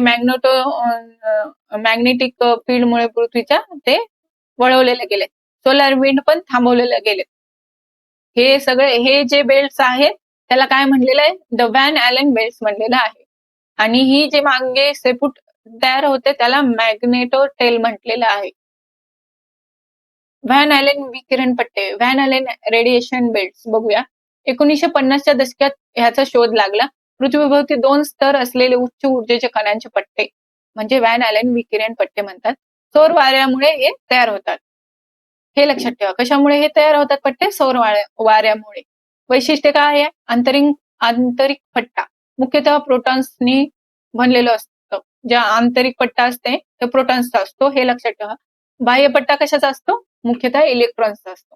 मॅग्नेटिक फील्डमुळे पृथ्वीच्या ते वळवलेले गेले. सोलार विंड पण थांबवलेले गेले. हे सगळे हे जे बेल्ट्स आहेत त्याला काय म्हणलेलं आहे, द व्हॅन ॲलन बेल्ट्स म्हणलेलं आहे. आणि ही जे मागे सेपुट तयार होते त्याला मॅग्नेटो टेल म्हटलेलं आहे. व्हॅन ॲलन विकिरण पट्टे, व्हॅन ॲलन रेडिएशन बेल्ट्स बघूया. 1950च्या दशकात ह्याचा शोध लागला. पृथ्वीभोवती 2 स्तर असलेले उच्च ऊर्जेचे कणांचे पट्टे म्हणजे व्हॅन ॲलन विकिरण पट्टे म्हणतात. सौर वाऱ्यामुळे हे तयार होतात. हे लक्षात ठेवा. कशामुळे हे तयार होतात पट्टे? सौर वाऱ्यामुळे. वैशिष्ट्य काय आहे? आंतरिक पट्टा मुख्यतः प्रोटॉन्सनी बनलेलं असतं. ज्या आंतरिक पट्टा असते तो प्रोटॉन्सचा असतो, हे लक्षात ठेवा. बाह्य पट्टा कशाचा असतो? मुख्यतः इलेक्ट्रॉन्सचा असतो.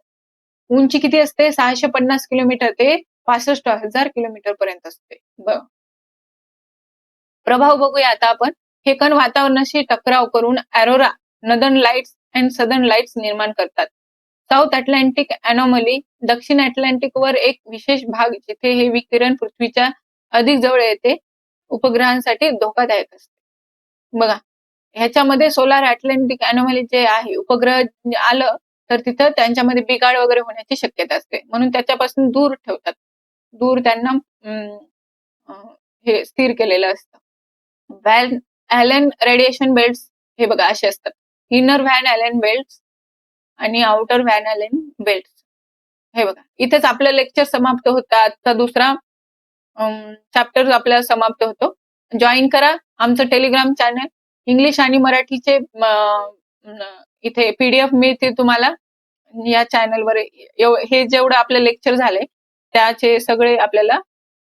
उंची किती असते? 650 किलोमीटर ते 65,000 किलोमीटर पर्यंत असते. प्रभाव बघूया आता आपण. हे कण वातावरणाशी टकराव करून Arora, northern lights and southern lights निर्माण करतात. साऊथ अटलांटिक अनॉमली, दक्षिण अटलांटिक वर एक विशेष भाग जिथे हे विकिरण पृथ्वीच्या अधिक जवळ येते, उपग्रहांसाठी धोकादायक असते. बघा ह्याच्यामध्ये सोलार अटलांटिक अनॉमली जे आहे, उपग्रह आलं तर तिथं त्यांच्यामध्ये बिघाड वगैरे होण्याची शक्यता असते, म्हणून त्याच्यापासून दूर ठेवतात. दूर त्यांना हे स्थिर केलेलं असतं. व्हॅन ॲलन रेडिएशन बेल्ट्स हे बघा असे असतात. इनर व्हॅन ॲलन बेल्ट्स आणि आउटर व्हॅन ॲलन बेल्ट्स. हे बघा इथेच आपलं लेक्चर समाप्त होतं. आजचा दुसरा चॅप्टर आपला समाप्त होतो. जॉईन करा आमचं टेलिग्राम चॅनल. इंग्लिश आणि मराठीचे इथे PDF मिळते तुम्हाला या चॅनलवर. हे जेवढं आपलं लेक्चर झाले त्याचे सगळे आपल्याला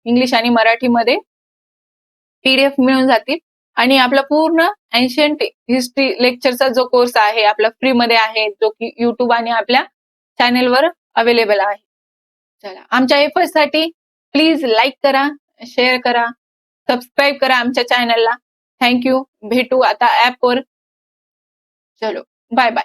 इंग्लिश आणि मराठीमध्ये PDF मिळून जातील. आणि आपला पूर्ण एन्शियंट हिस्ट्री लेक्चरचा जो कोर्स आहे आपला फ्री मध्ये आहे, जो की YouTube आणि आपल्या चॅनलवर अवेलेबल आहे. चला आमच्या एफर्ट्स साठी प्लीज लाईक करा, शेअर करा, सबस्क्राईब करा आमच्या चॅनलला. थँक्यू. भेटू आता ऍपवर. चलो बाय बाय.